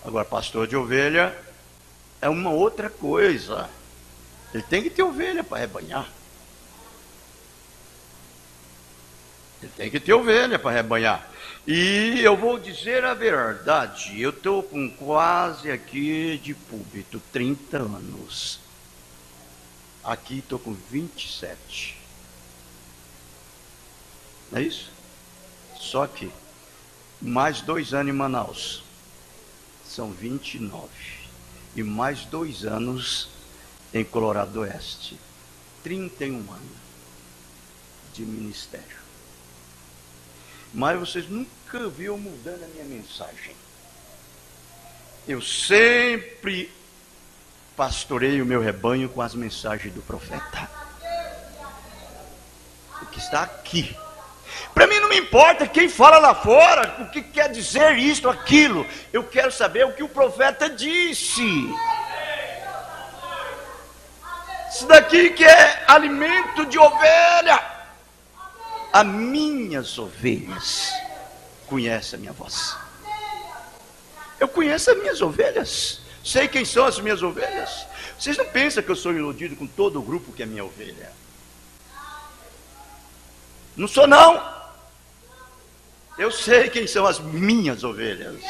Agora, pastor de ovelha é uma outra coisa. Ele tem que ter ovelha para rebanhar. Ele tem que ter ovelha para rebanhar. E eu vou dizer a verdade, eu estou com quase aqui de púlpito, 30 anos. Aqui estou com 27. Não é isso? Só que mais 2 anos em Manaus. São 29. E mais 2 anos em Colorado do Oeste. 31 anos de ministério. Mas vocês nunca viram mudando a minha mensagem. Eu sempre pastorei o meu rebanho com as mensagens do profeta. O que está aqui. Para mim não me importa quem fala lá fora, o que quer dizer isto, aquilo. Eu quero saber o que o profeta disse. Isso daqui que é alimento de ovelha. As minhas ovelhas conhecem a minha voz. Eu conheço as minhas ovelhas. Sei quem são as minhas ovelhas. Vocês não pensam que eu sou iludido com todo o grupo que é minha ovelha? Não sou não. Eu sei quem são as minhas ovelhas.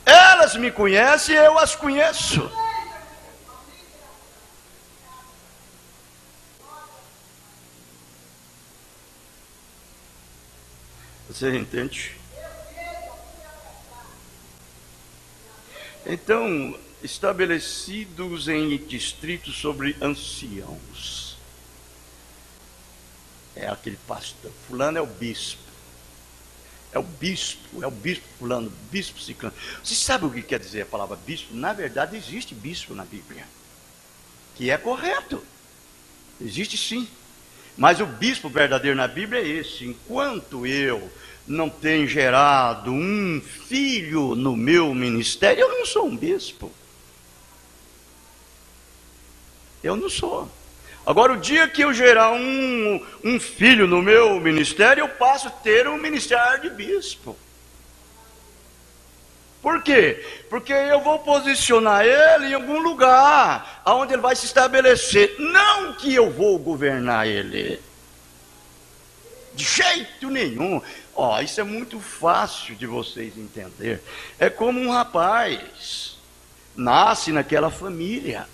Elas me conhecem e eu as conheço. Você entende? Então, estabelecidos em distritos sobre anciãos. É aquele pastor. Fulano é o bispo. É o bispo fulano, bispo ciclano. Você sabe o que quer dizer a palavra bispo? Na verdade, existe bispo na Bíblia. Que é correto. Existe sim. Mas o bispo verdadeiro na Bíblia é esse. Enquanto eu não tenho gerado um filho no meu ministério, eu não sou um bispo. Eu não sou. Agora, o dia que eu gerar um filho no meu ministério, eu passo a ter um ministério de bispo. Por quê? Porque eu vou posicionar ele em algum lugar, onde ele vai se estabelecer. Não que eu vou governar ele. De jeito nenhum. Isso é muito fácil de vocês entenderem. É como um rapaz nasce naquela família.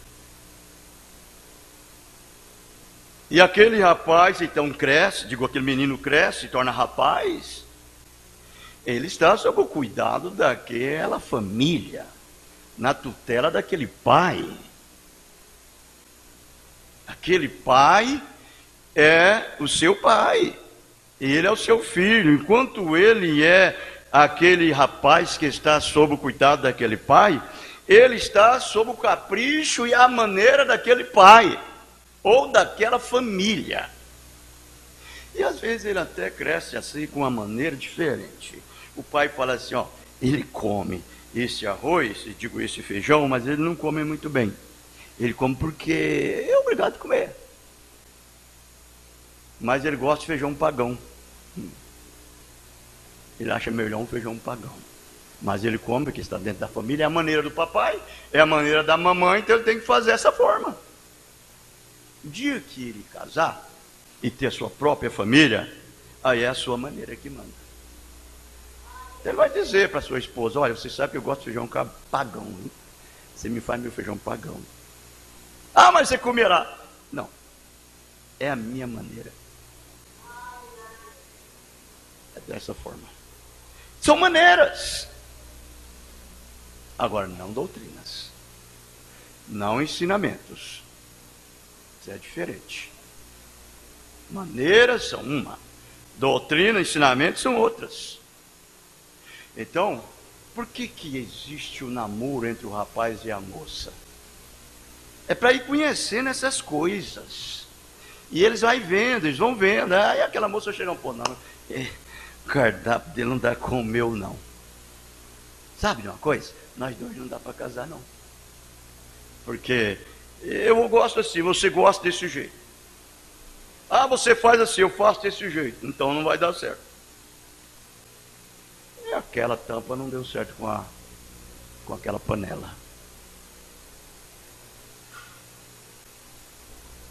E aquele rapaz então cresce, aquele menino cresce, se torna rapaz. Ele está sob o cuidado daquela família, na tutela daquele pai. Aquele pai é o seu pai, ele é o seu filho. Enquanto ele é aquele rapaz que está sob o cuidado daquele pai, ele está sob o capricho e a maneira daquele pai, ou daquela família. E às vezes ele até cresce assim com uma maneira diferente. O pai fala assim, ele come esse arroz, esse feijão, mas ele não come muito bem. Ele come porque é obrigado a comer. Mas ele gosta de feijão pagão. Ele acha melhor um feijão pagão. Mas ele come porque está dentro da família. É a maneira do papai, é a maneira da mamãe, então ele tem que fazer essa forma. O dia que ele casar e ter a sua própria família, aí é a sua maneira que manda. Ele vai dizer para sua esposa, olha, você sabe que eu gosto de feijão pagão, hein? Você me faz meu feijão pagão. Ah, mas você comerá. Não, é a minha maneira. dessa forma. São maneiras. Agora, não doutrinas. Não ensinamentos. Isso é diferente. Maneiras são uma. Doutrina, ensinamentos são outras. Então, por que existe o namoro entre o rapaz e a moça? É para ir conhecendo essas coisas. E eles vão vendo. Aí aquela moça chega, pô, não, o cardápio dele não dá com o meu, não. Sabe de uma coisa? Nós dois não dá para casar, não. Porque eu gosto assim, você gosta desse jeito. Ah, você faz assim, eu faço desse jeito. Então não vai dar certo. E aquela tampa não deu certo com aquela panela.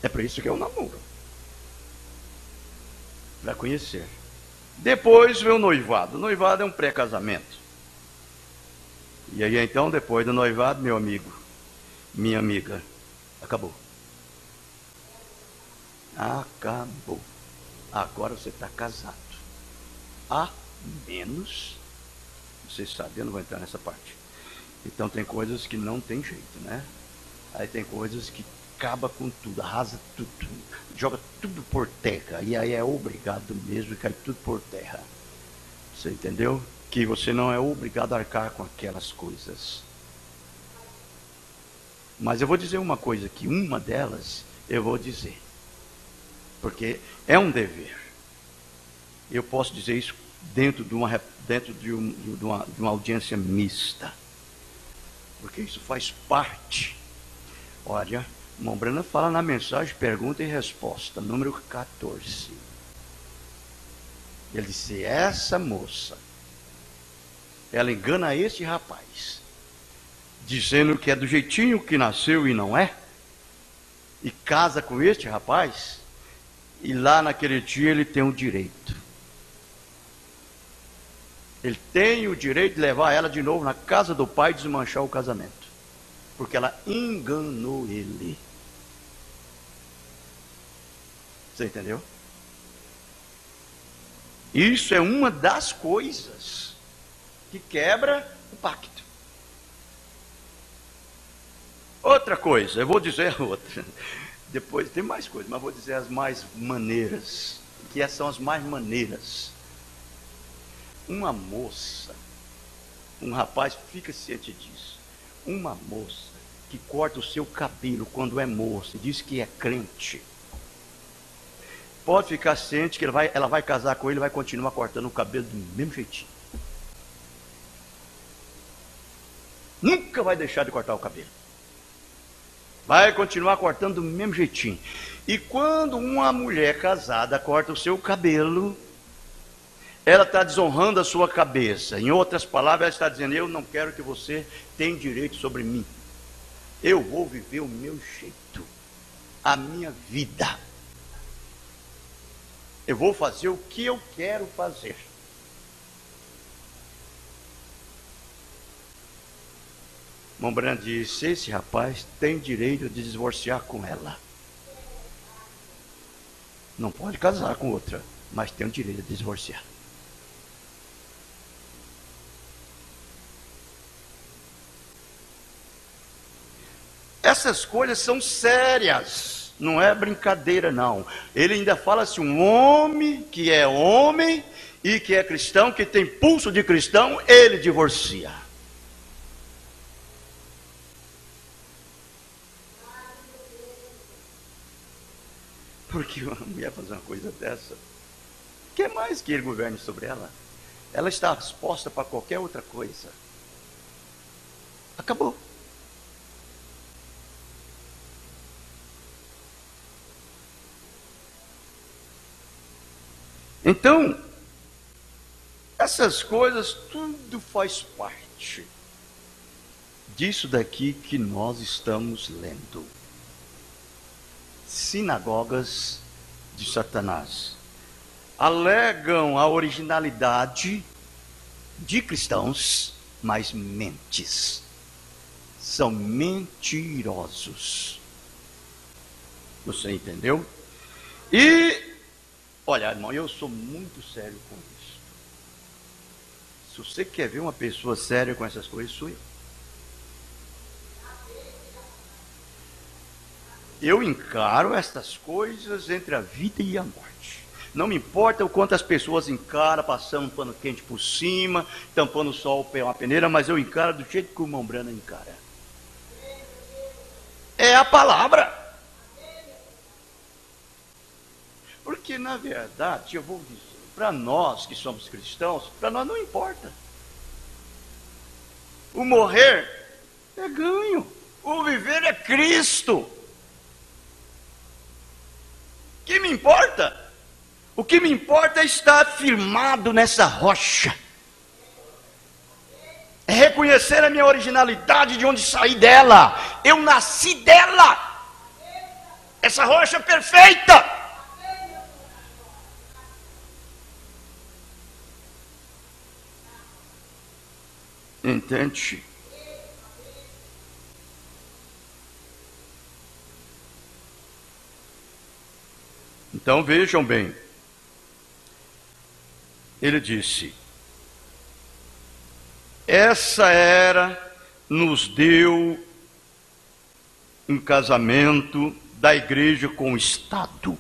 É por isso que é o namoro. Para conhecer. Depois vem o noivado. O noivado é um pré-casamento. E aí então, depois do noivado, meu amigo, minha amiga, acabou. Acabou. Agora você está casado. A menos, você sabe, eu não vou entrar nessa parte. Então tem coisas que não tem jeito, né? Aí tem coisas que acaba com tudo, arrasa tudo, joga tudo por terra. E aí é obrigado mesmo, cai tudo por terra. Você entendeu? Que você não é obrigado a arcar com aquelas coisas. Mas eu vou dizer uma coisa aqui, uma delas eu vou dizer. Porque é um dever. Eu posso dizer isso dentro de uma audiência mista. Porque isso faz parte. Olha, Mombrana fala na mensagem pergunta e resposta, número 14. Ele disse, essa moça, ela engana esse rapaz, dizendo que é do jeitinho que nasceu e não é, e casa com este rapaz, e lá naquele dia ele tem o direito. Ele tem o direito de levar ela de novo na casa do pai e desmanchar o casamento. Porque ela enganou ele. Você entendeu? Isso é uma das coisas que quebra o pacto. Outra coisa, eu vou dizer outra. Depois tem mais coisas, mas vou dizer as mais maneiras. Que são as mais maneiras. Uma moça, um rapaz, fica ciente disso. Uma moça que corta o seu cabelo quando é moça, diz que é crente, pode ficar ciente que ela vai casar com ele e vai continuar cortando o cabelo do mesmo jeitinho. Nunca vai deixar de cortar o cabelo. Vai continuar cortando do mesmo jeitinho. E quando uma mulher casada corta o seu cabelo, ela está desonrando a sua cabeça. Em outras palavras, ela está dizendo, eu não quero que você tenha direito sobre mim. Eu vou viver o meu jeito, a minha vida. Eu vou fazer o que eu quero fazer. Mombrana disse, esse rapaz tem direito de divorciar com ela. Não pode casar com outra, mas tem o direito de divorciar. Essas coisas são sérias, não é brincadeira não. Ele ainda fala assim, um homem e que é cristão, que tem pulso de cristão, ele divorcia. Porque uma mulher fazer uma coisa dessa, o que mais que ele governe sobre ela? Ela está disposta para qualquer outra coisa. Acabou. Então, essas coisas tudo faz parte disso daqui que nós estamos lendo. Sinagogas de Satanás alegam a originalidade de cristãos, mas mentes. São mentirosos. Você entendeu? E olha, irmão, eu sou muito sério com isso. Se você quer ver uma pessoa séria com essas coisas, sou eu. Eu encaro estas coisas entre a vida e a morte. Não me importa o quanto as pessoas encaram, passando um pano quente por cima, tampando o sol com uma peneira, mas eu encaro do jeito que o irmão Brana encara. É a palavra. Porque, na verdade, eu vou dizer, para nós que somos cristãos, para nós não importa. O morrer é ganho. O viver é Cristo. O que me importa? O que me importa é estar firmado nessa rocha. É reconhecer a minha originalidade, de onde saí dela. Eu nasci dela. Essa rocha é perfeita. Entende? Então vejam bem. Ele disse: essa era nos deu um casamento da igreja com o Estado.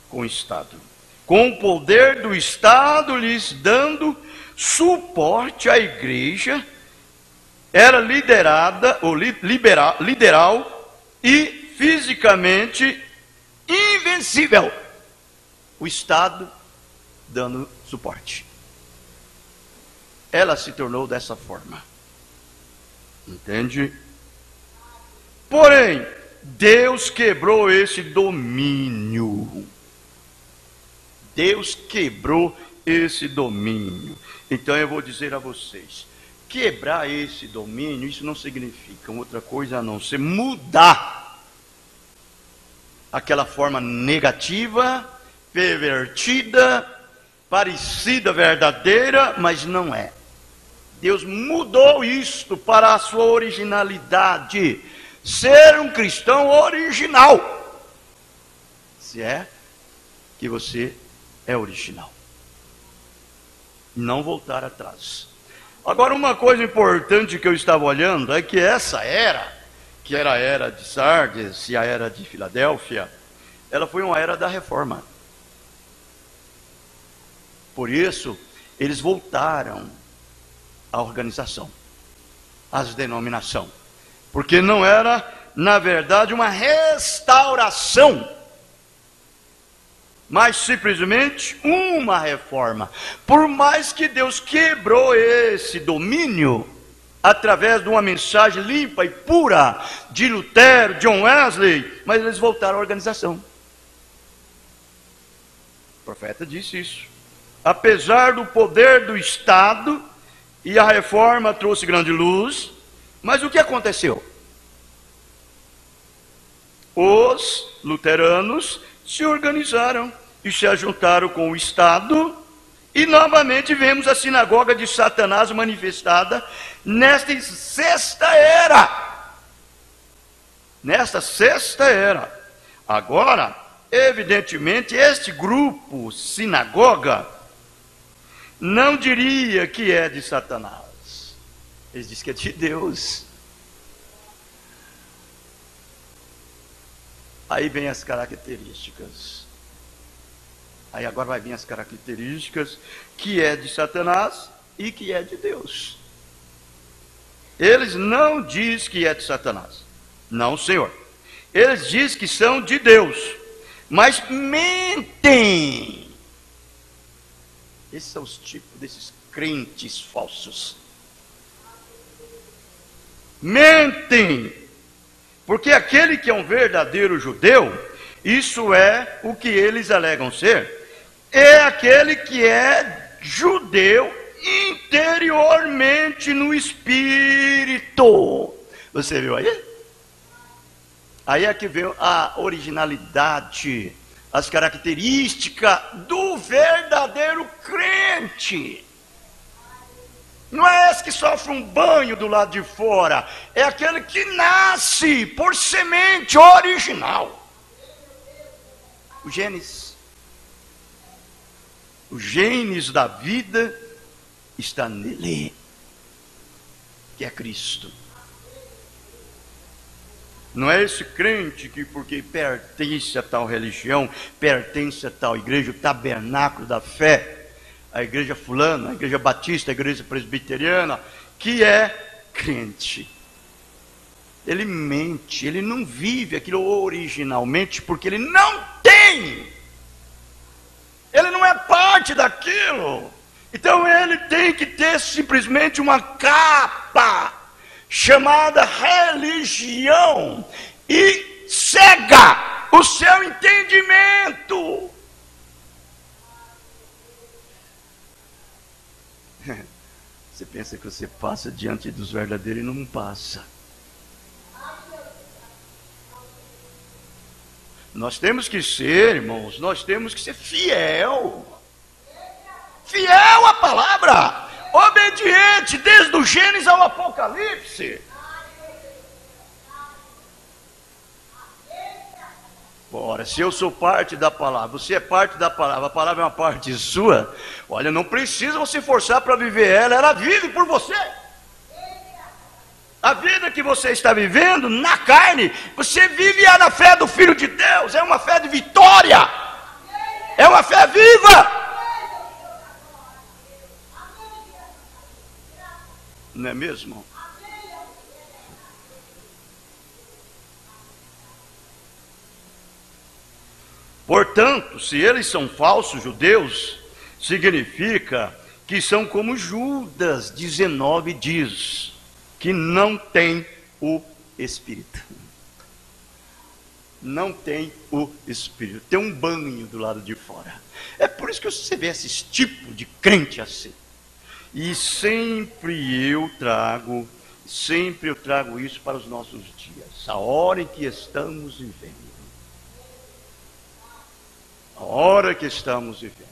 Com o Estado. Com o poder do Estado lhes dando suporte à igreja, era liderada, ou liberal e fisicamente invencível. O Estado dando suporte. Ela se tornou dessa forma. Entende? Porém, Deus quebrou esse domínio. Deus quebrou esse domínio. Então eu vou dizer a vocês, quebrar esse domínio, isso não significa outra coisa a não ser mudar aquela forma negativa, pervertida, parecida verdadeira, mas não é. Deus mudou isto para a sua originalidade. Ser um cristão original. Se é que você é original. Não voltar atrás. Agora, uma coisa importante que eu estava olhando é que essa era, que era a era de Sardes e a era de Filadélfia, ela foi uma era da reforma. Por isso, eles voltaram à organização, à denominação. Porque não era, na verdade, uma restauração, mas simplesmente uma reforma. Por mais que Deus quebrou esse domínio, através de uma mensagem limpa e pura, de Lutero, John Wesley, mas eles voltaram à organização. O profeta disse isso. Apesar do poder do Estado, e a reforma trouxe grande luz, mas o que aconteceu? Os luteranos se organizaram e se ajuntaram com o Estado, e novamente vemos a sinagoga de Satanás manifestada nesta sexta era. Nesta sexta era. Agora, evidentemente, este grupo, sinagoga, não diria que é de Satanás. Eles dizem que é de Deus. Aí vem as características. Aí agora vai vir as características que é de Satanás e que é de Deus. Eles não dizem que é de Satanás. Não, Senhor. Eles dizem que são de Deus. Mas mentem. Esses são os tipos desses crentes falsos. Mentem. Porque aquele que é um verdadeiro judeu, isso é o que eles alegam ser, é aquele que é judeu interiormente no espírito. Você viu aí? Aí é que vem a originalidade, as características do verdadeiro crente. Não é esse que sofre um banho do lado de fora, é aquele que nasce por semente original. O genes da vida está nele, que é Cristo. Não é esse crente que, porque pertence a tal religião, pertence a tal igreja, o tabernáculo da fé, a igreja fulana, a igreja batista, a igreja presbiteriana, que é crente. Ele mente, ele não vive aquilo originalmente, porque ele não tem, ele não é parte daquilo. Então ele tem que ter simplesmente uma capa chamada religião, e cega o seu entendimento. Você pensa que você passa diante dos verdadeiros e não passa. Nós temos que ser, irmãos, nós temos que ser fiel à palavra, obediente desde o Gênesis ao Apocalipse. Ora, se eu sou parte da palavra, você é parte da palavra, a palavra é uma parte sua, olha, não precisa você forçar para viver ela vive por você. A vida que você está vivendo na carne, você vive na fé do Filho de Deus, é uma fé de vitória, é uma fé viva. Não é mesmo? Portanto, se eles são falsos judeus, significa que são como Judas 19 diz, que não tem o Espírito. Não tem o Espírito. Tem um banho do lado de fora. É por isso que você vê esse tipo de crente assim. E sempre eu trago isso para os nossos dias, a hora em que estamos vivendo. A hora que estamos vivendo.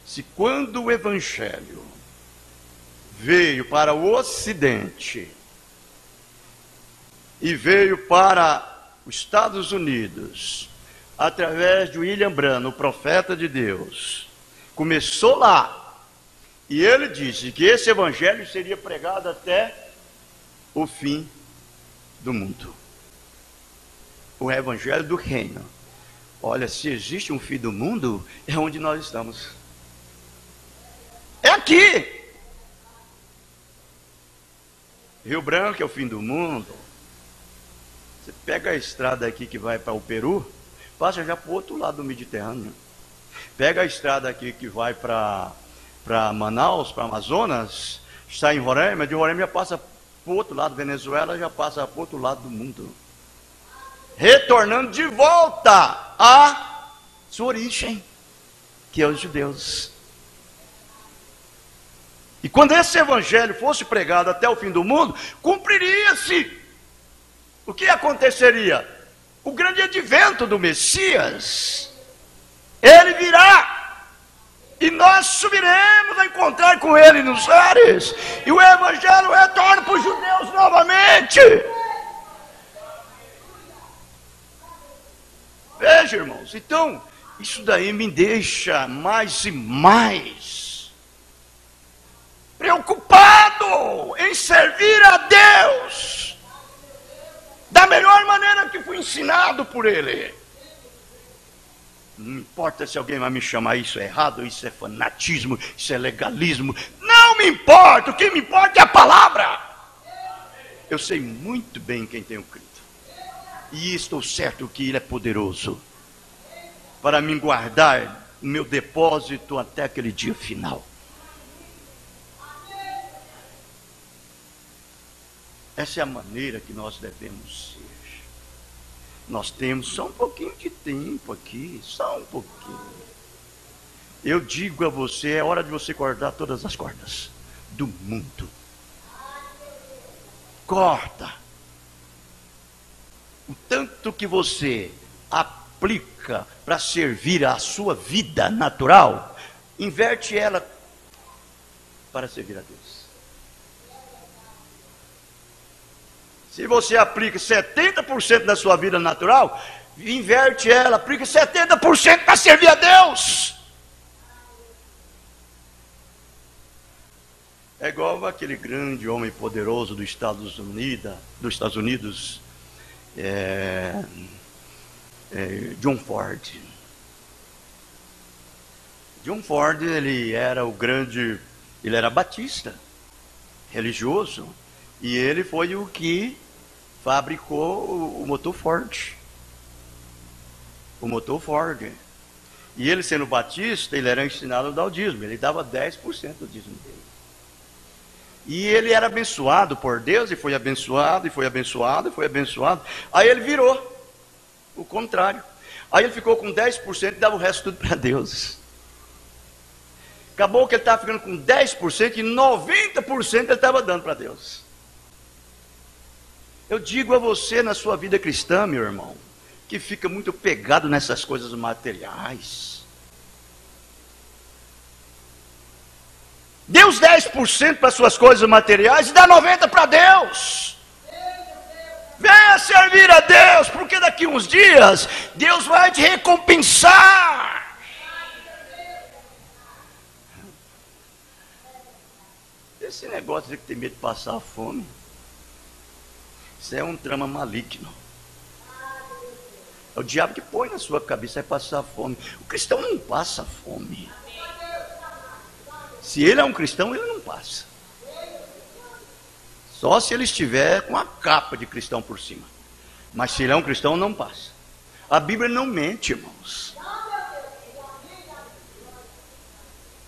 Se quando o Evangelho veio para o Ocidente e veio para os Estados Unidos, através de William Branham, o profeta de Deus, começou lá, e ele disse que esse Evangelho seria pregado até o fim do mundo. O Evangelho do Reino. Olha, se existe um fim do mundo, é onde nós estamos. É aqui. Rio Branco é o fim do mundo. Você pega a estrada aqui que vai para o Peru, passa já para o outro lado do Mediterrâneo. Pega a estrada aqui que vai para Manaus, para Amazonas, está em Roraima, de Roraima já passa para o outro lado, Venezuela já passa para o outro lado do mundo. Retornando de volta à sua origem, que é os judeus. E quando esse evangelho fosse pregado até o fim do mundo, cumpriria-se. O que aconteceria? O grande advento do Messias. Ele virá, e nós subiremos a encontrar com ele nos ares, e o evangelho retorna para os judeus novamente. Veja, irmãos, então isso daí me deixa mais e mais preocupado em servir a Deus da melhor maneira que fui ensinado por Ele. Não importa se alguém vai me chamar isso é errado, isso é fanatismo, isso é legalismo, não me importa, o que me importa é a palavra. Eu sei muito bem quem tenho crido, e estou certo que Ele é poderoso para me guardar o meu depósito até aquele dia final. Essa é a maneira que nós devemos ser. Nós temos só um pouquinho de tempo aqui, só um pouquinho. Eu digo a você, é hora de você cortar todas as cordas do mundo. Corta. O tanto que você aplica para servir a sua vida natural, inverte ela para servir a Deus. Se você aplica 70% da sua vida natural, inverte ela, aplica 70% para servir a Deus. É igual aquele grande homem poderoso dos Estados Unidos, John Ford. John Ford, ele era batista, religioso, e ele foi o que fabricou o motor Ford. O motor Ford. E ele, sendo batista, ele era ensinado a dar o dízimo, ele dava 10% do dízimo dele. E ele era abençoado por Deus, e foi abençoado, e foi abençoado, e foi abençoado. Aí ele virou o contrário. Aí ele ficou com 10% e dava o resto tudo para Deus. Acabou que ele estava ficando com 10% e 90% ele estava dando para Deus. Eu digo a você, na sua vida cristã, meu irmão, que fica muito pegado nessas coisas materiais. Dê os 10% para suas coisas materiais e dá 90% para Deus. Venha servir a Deus, porque daqui uns dias Deus vai te recompensar. Esse negócio de que tem medo de passar fome, isso é um trama maligno. É o diabo que põe na sua cabeça, vai passar fome. O cristão não passa fome. Se ele é um cristão, ele não passa. Só se ele estiver com a capa de cristão por cima. Mas se ele é um cristão, não passa. A Bíblia não mente, irmãos.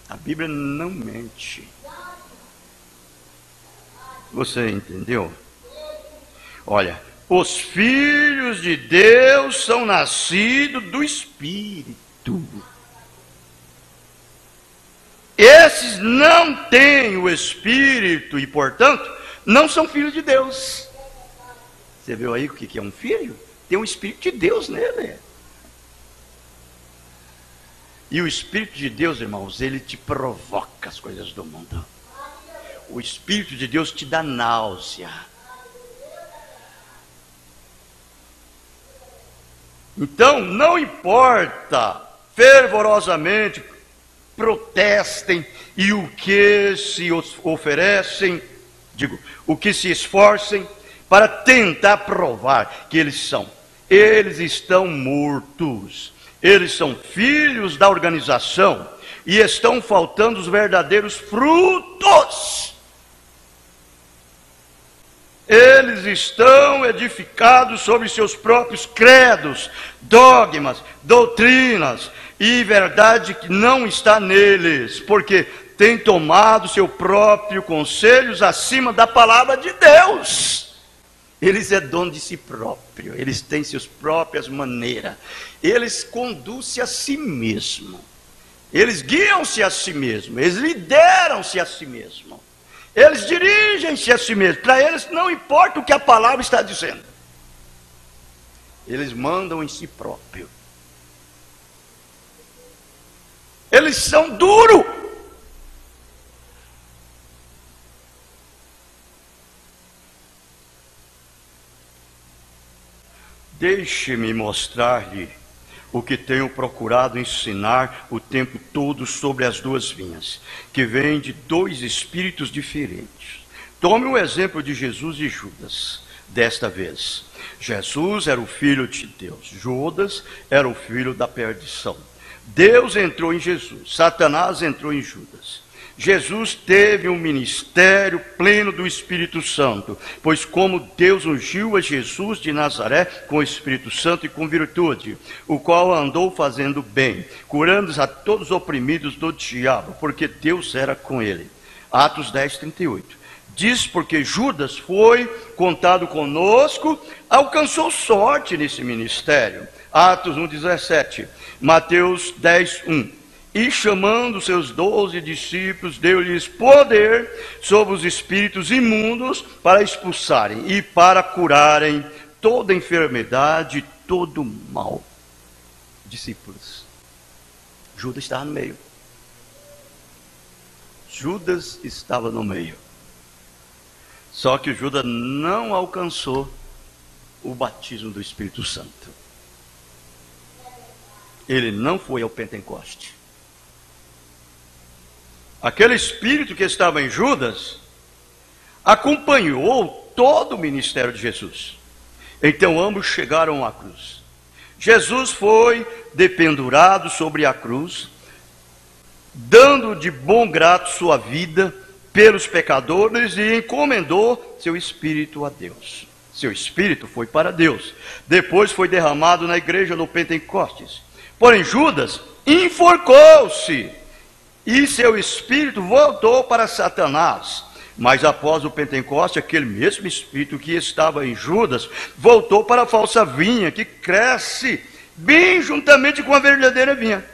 A Bíblia não mente. Você entendeu? Olha, os filhos de Deus são nascidos do Espírito. Esses não têm o Espírito e, portanto, não são filhos de Deus. Você viu aí o que é um filho? Tem o Espírito de Deus nele. E o Espírito de Deus, irmãos, ele te provoca as coisas do mundo. O Espírito de Deus te dá náusea. Então, não importa, fervorosamente protestem e o que se oferecem, o que se esforcem para tentar provar que eles estão mortos, eles são filhos da organização e estão faltando os verdadeiros frutos. Eles estão edificados sobre seus próprios credos, dogmas, doutrinas, e verdade que não está neles, porque têm tomado seu próprio conselhos acima da palavra de Deus. Eles é dono de si próprio, eles têm suas próprias maneiras, eles conduzem a si mesmo, eles guiam-se a si mesmo, eles lideram-se a si mesmo. Eles dirigem-se a si mesmos. Para eles não importa o que a palavra está dizendo. Eles mandam em si próprio. Eles são duros. Deixe-me mostrar-lhe o que tenho procurado ensinar o tempo todo sobre as duas vinhas, que vêm de dois espíritos diferentes. Tome o exemplo de Jesus e Judas, desta vez. Jesus era o filho de Deus, Judas era o filho da perdição. Deus entrou em Jesus, Satanás entrou em Judas. Jesus teve um ministério pleno do Espírito Santo, pois como Deus ungiu a Jesus de Nazaré com o Espírito Santo e com virtude, o qual andou fazendo bem, curando a todos os oprimidos do diabo, porque Deus era com ele. Atos 10:38. Diz porque Judas foi contado conosco, alcançou sorte nesse ministério. Atos 1:17. Mateus 10:1. E chamando seus 12 discípulos, deu-lhes poder sobre os espíritos imundos para expulsarem e para curarem toda enfermidade e todo mal. Discípulos. Judas estava no meio. Judas estava no meio. Só que Judas não alcançou o batismo do Espírito Santo. Ele não foi ao Pentecoste. Aquele espírito que estava em Judas acompanhou todo o ministério de Jesus. Então ambos chegaram à cruz. Jesus foi dependurado sobre a cruz, dando de bom grado sua vida pelos pecadores, e encomendou seu espírito a Deus. Seu espírito foi para Deus. Depois foi derramado na igreja no Pentecostes. Porém Judas enforcou-se e seu espírito voltou para Satanás. Mas após o Pentecoste, aquele mesmo espírito que estava em Judas voltou para a falsa vinha, que cresce bem juntamente com a verdadeira vinha.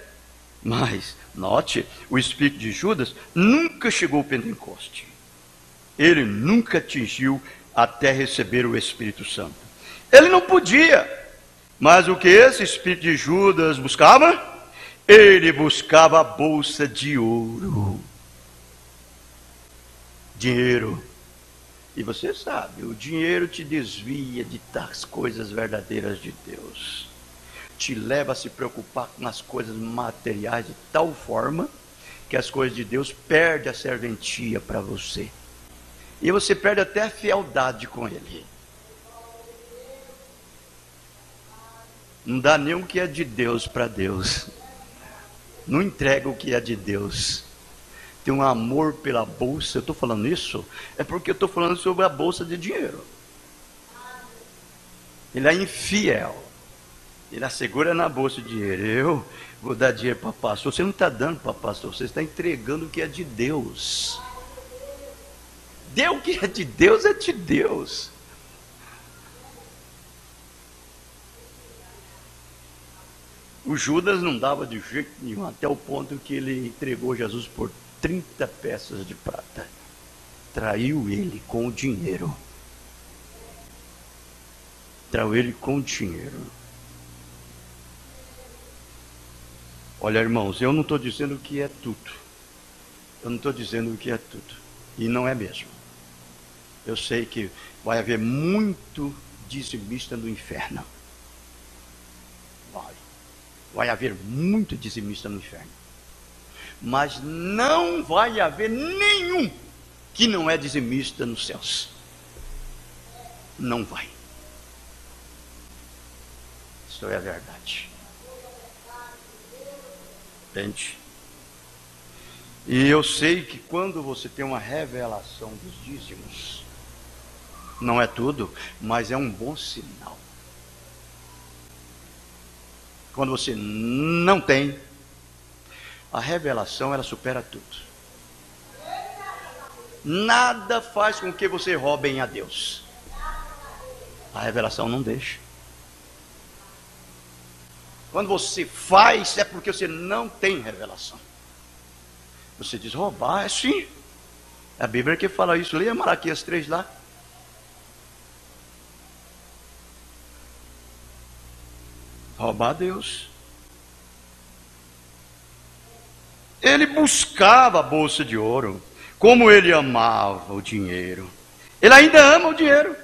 Mas, note, o espírito de Judas nunca chegou ao Pentecoste. Ele nunca atingiu até receber o Espírito Santo. Ele não podia. Mas o que esse espírito de Judas buscava? Ele buscava a bolsa de ouro. Dinheiro. E você sabe, o dinheiro te desvia das coisas verdadeiras de Deus. Te leva a se preocupar com as coisas materiais de tal forma que as coisas de Deus perdem a serventia para você. E você perde até a fieldade com Ele. Não dá nem o que é de Deus para Deus. Não entrega o que é de Deus. Tem um amor pela bolsa. Eu estou falando isso, é porque eu estou falando sobre a bolsa de dinheiro. Ele é infiel. Ele assegura na bolsa de dinheiro. Eu vou dar dinheiro para pastor. Você não está dando para pastor, você está entregando o que é de Deus. Dê o que é de Deus, é de Deus. O Judas não dava de jeito nenhum, até o ponto que ele entregou Jesus por 30 peças de prata. Traiu ele com o dinheiro. Traiu ele com o dinheiro. Olha, irmãos, eu não estou dizendo que é tudo. Eu não estou dizendo que é tudo. E não é mesmo. Eu sei que vai haver muito dizimista no inferno. Vai haver muito dizimista no inferno. Mas não vai haver nenhum que não é dizimista nos céus. Não vai. Isso é a verdade. Entende? E eu sei que quando você tem uma revelação dos dízimos, não é tudo, mas é um bom sinal. Quando você não tem, a revelação ela supera tudo. Nada faz com que você roubem a Deus. A revelação não deixa. Quando você faz, é porque você não tem revelação. Você diz, roubar, é sim. É a Bíblia que fala isso. Leia Malaquias 3 lá. Roubar a Deus. Ele buscava a bolsa de ouro. Como ele amava o dinheiro. Ele ainda ama o dinheiro.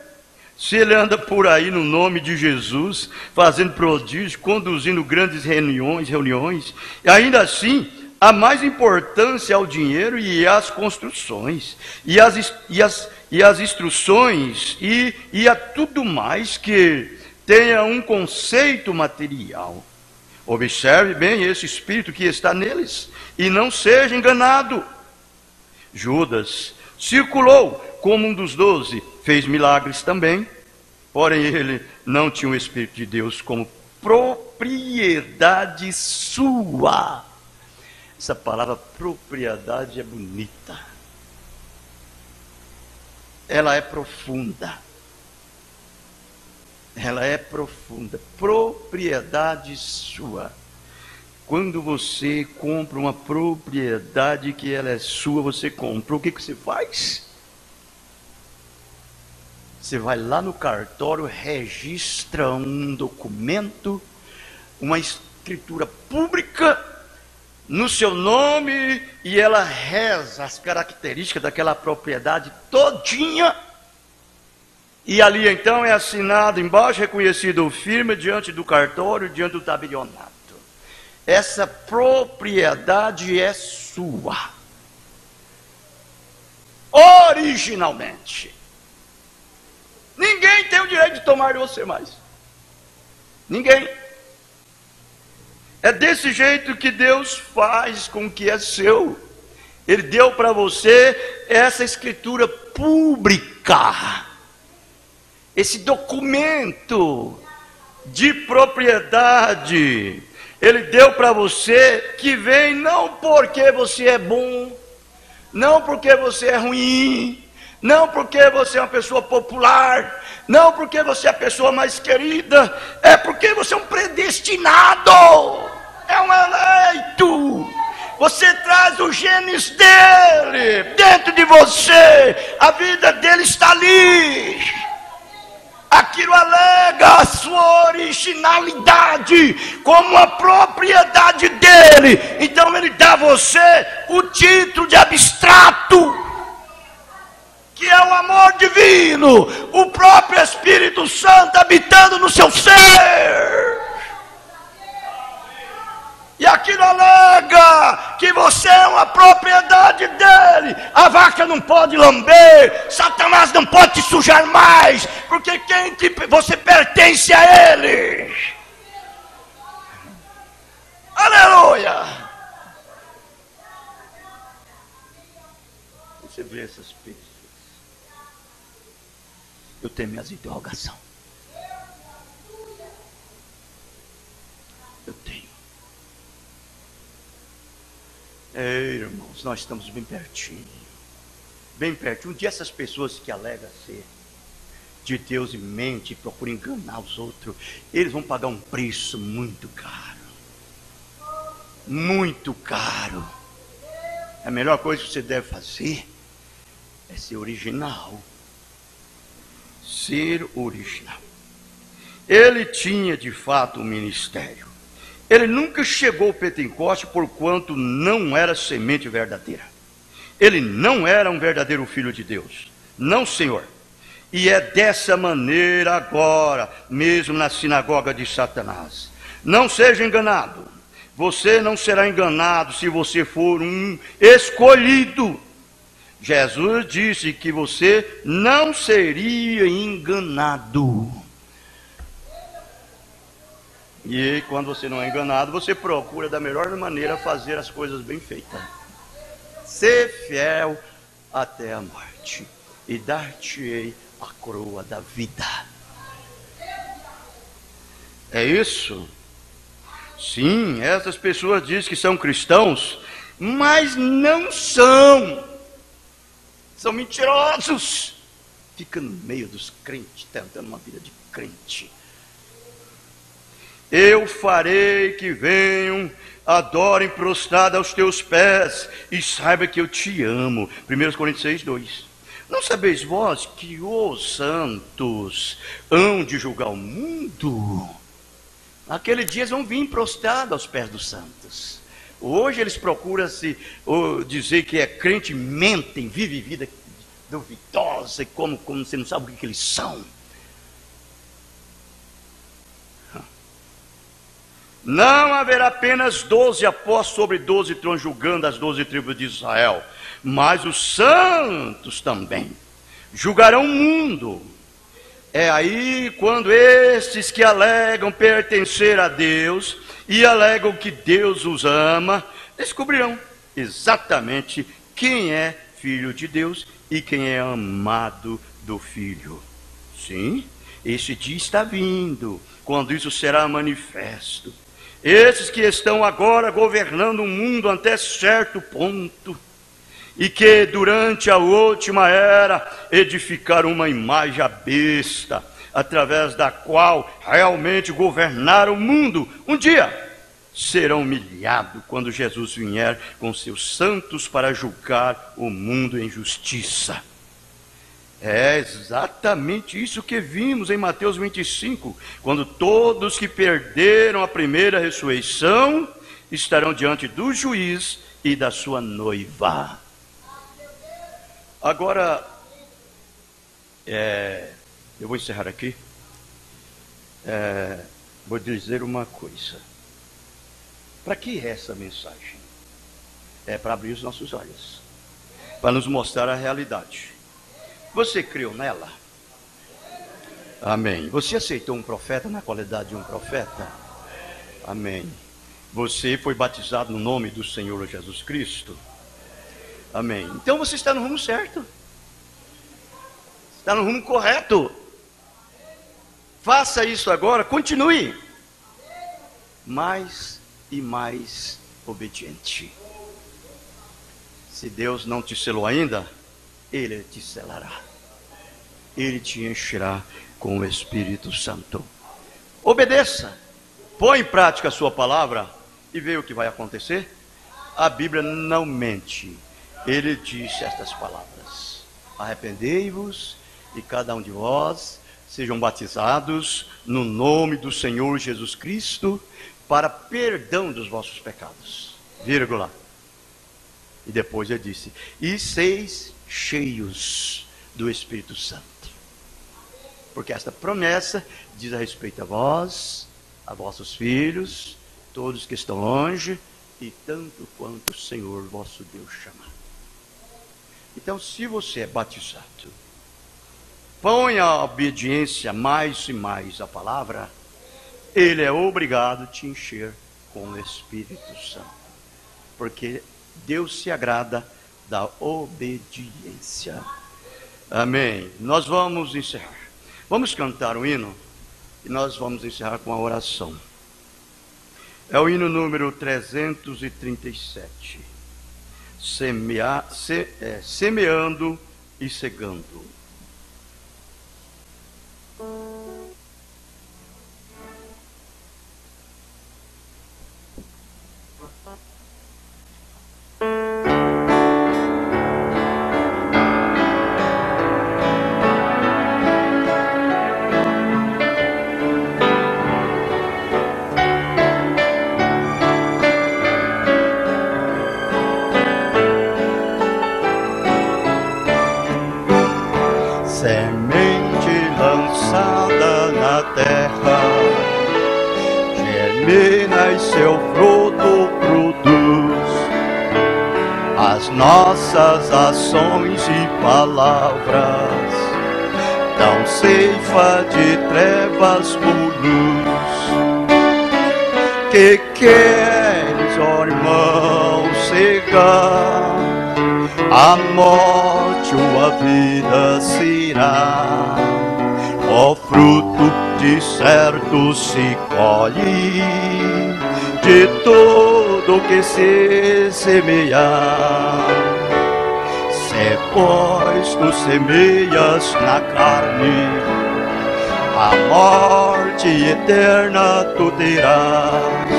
Se ele anda por aí no nome de Jesus, fazendo prodígios, conduzindo grandes reuniões, e ainda assim, há mais importância ao dinheiro e às construções, e às instruções, e a tudo mais que tenha um conceito material. Observe bem esse espírito que está neles, e não seja enganado. Judas circulou como um dos 12, fez milagres também, porém ele não tinha o Espírito de Deus como propriedade sua. Essa palavra propriedade é bonita. Ela é profunda. Ela é profunda. Propriedade sua. Quando você compra uma propriedade que ela é sua, você compra. O que você faz? Você vai lá no cartório, registra um documento, uma escritura pública no seu nome, e ela reza as características daquela propriedade todinha. E ali então é assinado embaixo, reconhecido firme diante do cartório, diante do tabelionato. Essa propriedade é sua. originalmente. Ninguém tem o direito de tomar de você mais. Ninguém. É desse jeito que Deus faz com que é seu. Ele deu para você essa escritura pública, esse documento de propriedade. Ele deu para você, que vem não porque você é bom, não porque você é ruim, não porque você é uma pessoa popular, não porque você é a pessoa mais querida, é porque você é um predestinado, é um eleito. Você traz os genes dele dentro de você, a vida dele está ali. Aquilo alega a sua originalidade como a propriedade dele. Então ele dá a você o título de abstrato, que é o amor divino, o próprio Espírito Santo habitando no seu ser. E aquilo alega que você é uma propriedade dele. A vaca não pode lamber, Satanás não pode te sujar mais, porque você pertence a ele. Aleluia! Você vê essas pessoas. Eu tenho minhas interrogações. Eu tenho. Ei, irmãos, nós estamos bem pertinho. Bem pertinho. Um dia essas pessoas que alegam ser de Deus em mente e procuram enganar os outros, eles vão pagar um preço muito caro. Muito caro. A melhor coisa que você deve fazer é ser original. Ser original. Ele tinha de fato um ministério. Ele nunca chegou ao Pentecoste porquanto não era semente verdadeira. Ele não era um verdadeiro filho de Deus. Não, Senhor. E é dessa maneira agora, mesmo na sinagoga de Satanás. Não seja enganado. Você não será enganado se você for um escolhido. Jesus disse que você não seria enganado. E quando você não é enganado, você procura da melhor maneira fazer as coisas bem feitas. Ser fiel até a morte, e dar-te-ei a coroa da vida. É isso? Sim, essas pessoas dizem que são cristãos, mas não são. São mentirosos. Fica no meio dos crentes, tentando uma vida de crente. Eu farei que venham, adorem prostrado aos teus pés, e saiba que eu te amo. 1 Coríntios 6:2. Não sabeis vós que os santos hão de julgar o mundo? Naquele dia eles vão vir prostrados aos pés dos santos. Hoje eles procuram dizer que é crente, mentem, vivem vida duvidosa, como você não sabe o que eles são. Não haverá apenas 12 apóstolos sobre 12 tronos julgando as 12 tribos de Israel, mas os santos também julgarão o mundo. É aí quando estes que alegam pertencer a Deus e alegam que Deus os ama, descobrirão exatamente quem é filho de Deus e quem é amado do Filho. Sim, esse dia está vindo, quando isso será manifesto. Esses que estão agora governando o mundo até certo ponto, e que durante a última era edificaram uma imagem à besta, através da qual realmente governaram o mundo, um dia serão humilhados quando Jesus vier com seus santos para julgar o mundo em justiça. É exatamente isso que vimos em Mateus 25, quando todos que perderam a primeira ressurreição estarão diante do juiz e da sua noiva. Agora, eu vou encerrar aqui. Vou dizer uma coisa. Para que essa mensagem? É para abrir os nossos olhos. para nos mostrar a realidade. Você creu nela? Amém. Você aceitou um profeta na qualidade de um profeta? Amém. Você foi batizado no nome do Senhor Jesus Cristo? Amém. Então você está no rumo certo. Está no rumo correto. Faça isso agora, continue. Mais e mais obediente. Se Deus não te selou ainda, Ele te selará. Ele te encherá com o Espírito Santo. Obedeça. Põe em prática a sua palavra e vê o que vai acontecer. A Bíblia não mente. Ele disse estas palavras: arrependei-vos e cada um de vós sejam batizados no nome do Senhor Jesus Cristo para perdão dos vossos pecados. Vírgula. E depois ele disse: e seis cheios do Espírito Santo. Porque esta promessa diz a respeito a vós, a vossos filhos, todos que estão longe, e tanto quanto o Senhor vosso Deus chamar. Então, se você é batizado, ponha a obediência mais e mais à palavra, Ele é obrigado a te encher com o Espírito Santo. Porque Deus se agrada da obediência. Amém. Nós vamos encerrar. Vamos cantar um hino e nós vamos encerrar com a oração. É o hino número 337. Semeando e cegando. Nossas ações e palavras dão ceifa de trevas por luz. Que queres, ó irmão, cegar? A morte ou a vida será. Ó fruto de certo se colhe de tudo que se semear. Se pois tu semeias na carne, a morte eterna tu terás.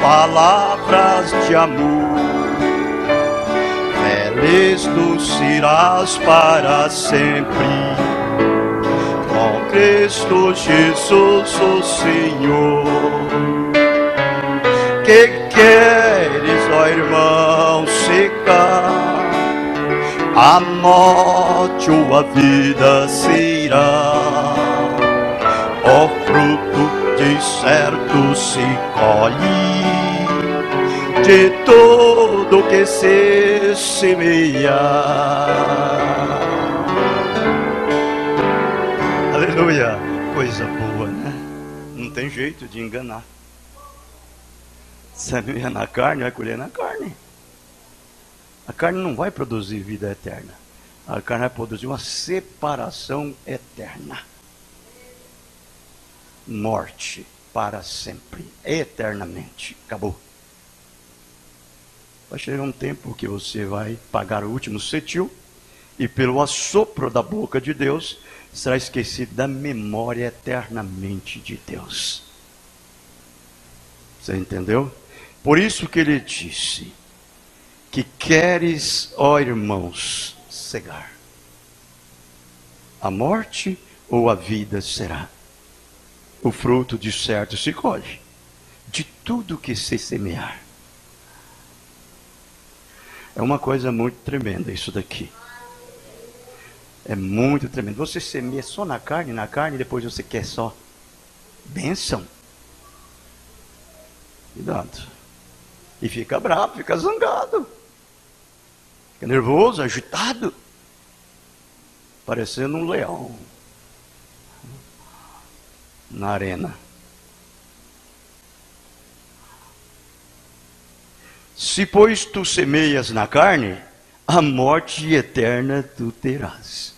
Palavras de amor, feliz tu serás para sempre, com Cristo Jesus, o Senhor. Que queres, ó irmão, secar? A morte ou a vida será. Ó fruto de certo se colhe de tudo que se semeia. Aleluia. Coisa boa, né? Não tem jeito de enganar. Semeia na carne, vai colher na carne. A carne não vai produzir vida eterna. A carne vai produzir uma separação eterna. Morte para sempre, eternamente. Acabou. Vai chegar um tempo que você vai pagar o último cetil e pelo assopro da boca de Deus será esquecido da memória eternamente de Deus. Você entendeu? Por isso que ele disse que queres, ó irmãos, cegar. A morte ou a vida será. O fruto de certo se colhe, de tudo que se semear. É uma coisa muito tremenda isso daqui. É muito tremendo. Você semeia só na carne, e depois você quer só bênção. Cuidado. E fica bravo, fica zangado. Fica nervoso, agitado. Parecendo um leão na arena. Se, pois, tu semeias na carne, a morte eterna tu terás.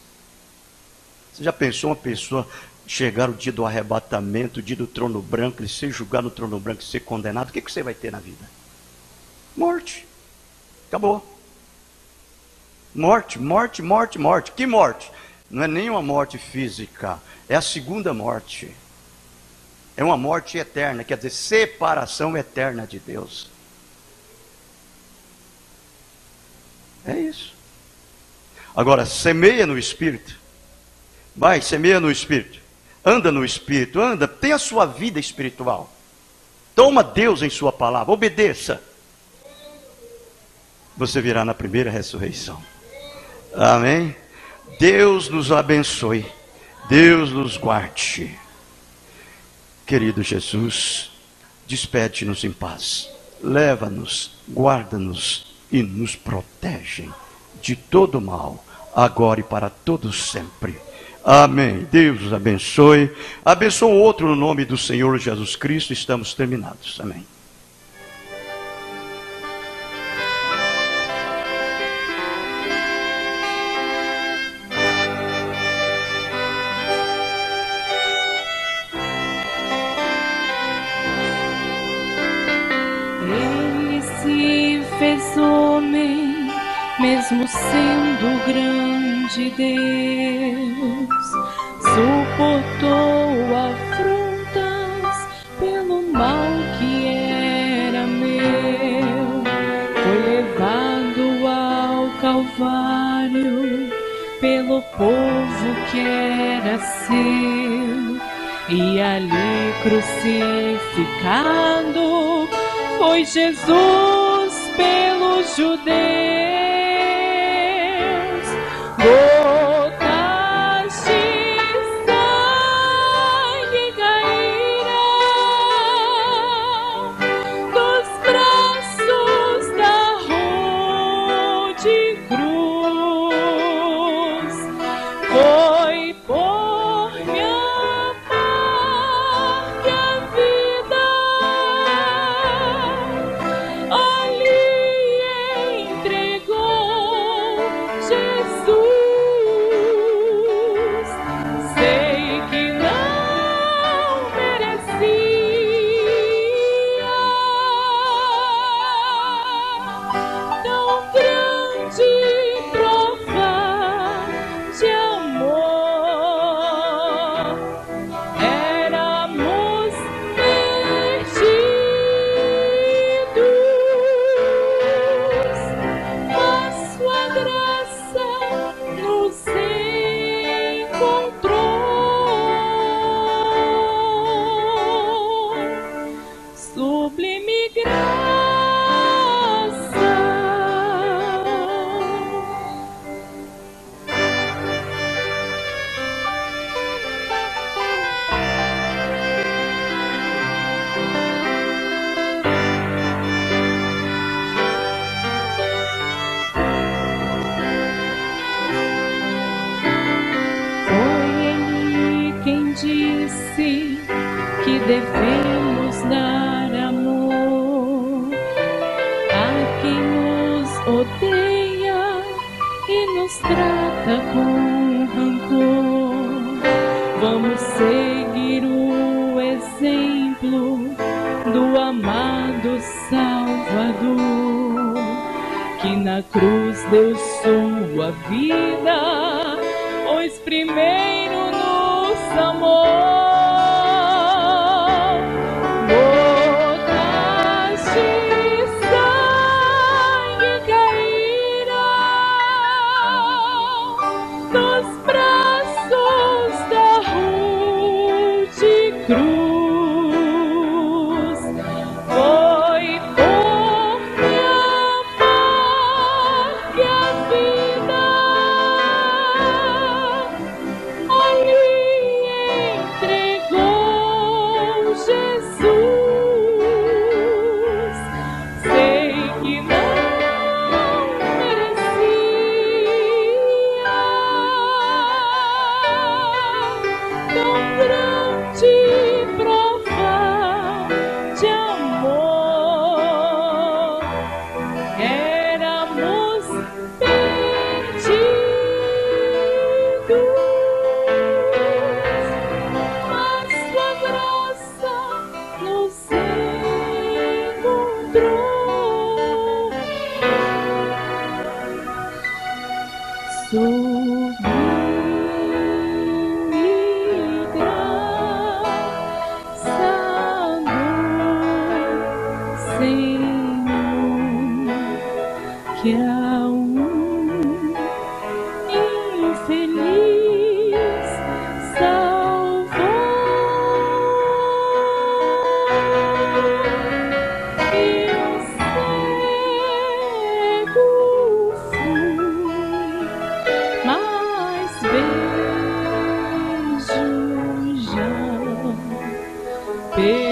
Você já pensou uma pessoa chegar o dia do arrebatamento, o dia do trono branco, ele ser julgado no trono branco e ser condenado? O que você vai ter na vida? Morte. Acabou. Morte, morte, morte, morte. Que morte? Não é nem uma morte física, é a segunda morte. É uma morte eterna, quer dizer, separação eterna de Deus. É isso. Agora, semeia no Espírito. Vai, semeia no Espírito. Anda no Espírito, anda, tem a sua vida espiritual. Toma Deus em sua palavra, obedeça. Você virá na primeira ressurreição. Amém? Deus nos abençoe. Deus nos guarde. Querido Jesus, despede-nos em paz. Leva-nos, guarda-nos e nos protege de todo mal, agora e para todos sempre. Amém. Deus os abençoe. Abençoa o outro no nome do Senhor Jesus Cristo. Estamos terminados. Amém. Mesmo sendo grande Deus, suportou afrontas pelo mal que era meu. Foi levado ao Calvário pelo povo que era seu. E ali crucificado foi Jesus pelos judeus. Gotas de sangue caíram dos braços da rude cruz. Foi por minha parte a vida ali entregou Jesus. Devemos dar amor a quem nos odeia e nos trata com rancor. Vamos seguir o exemplo do amado Salvador, que na cruz deu sua vida, pois primeiro perdoar.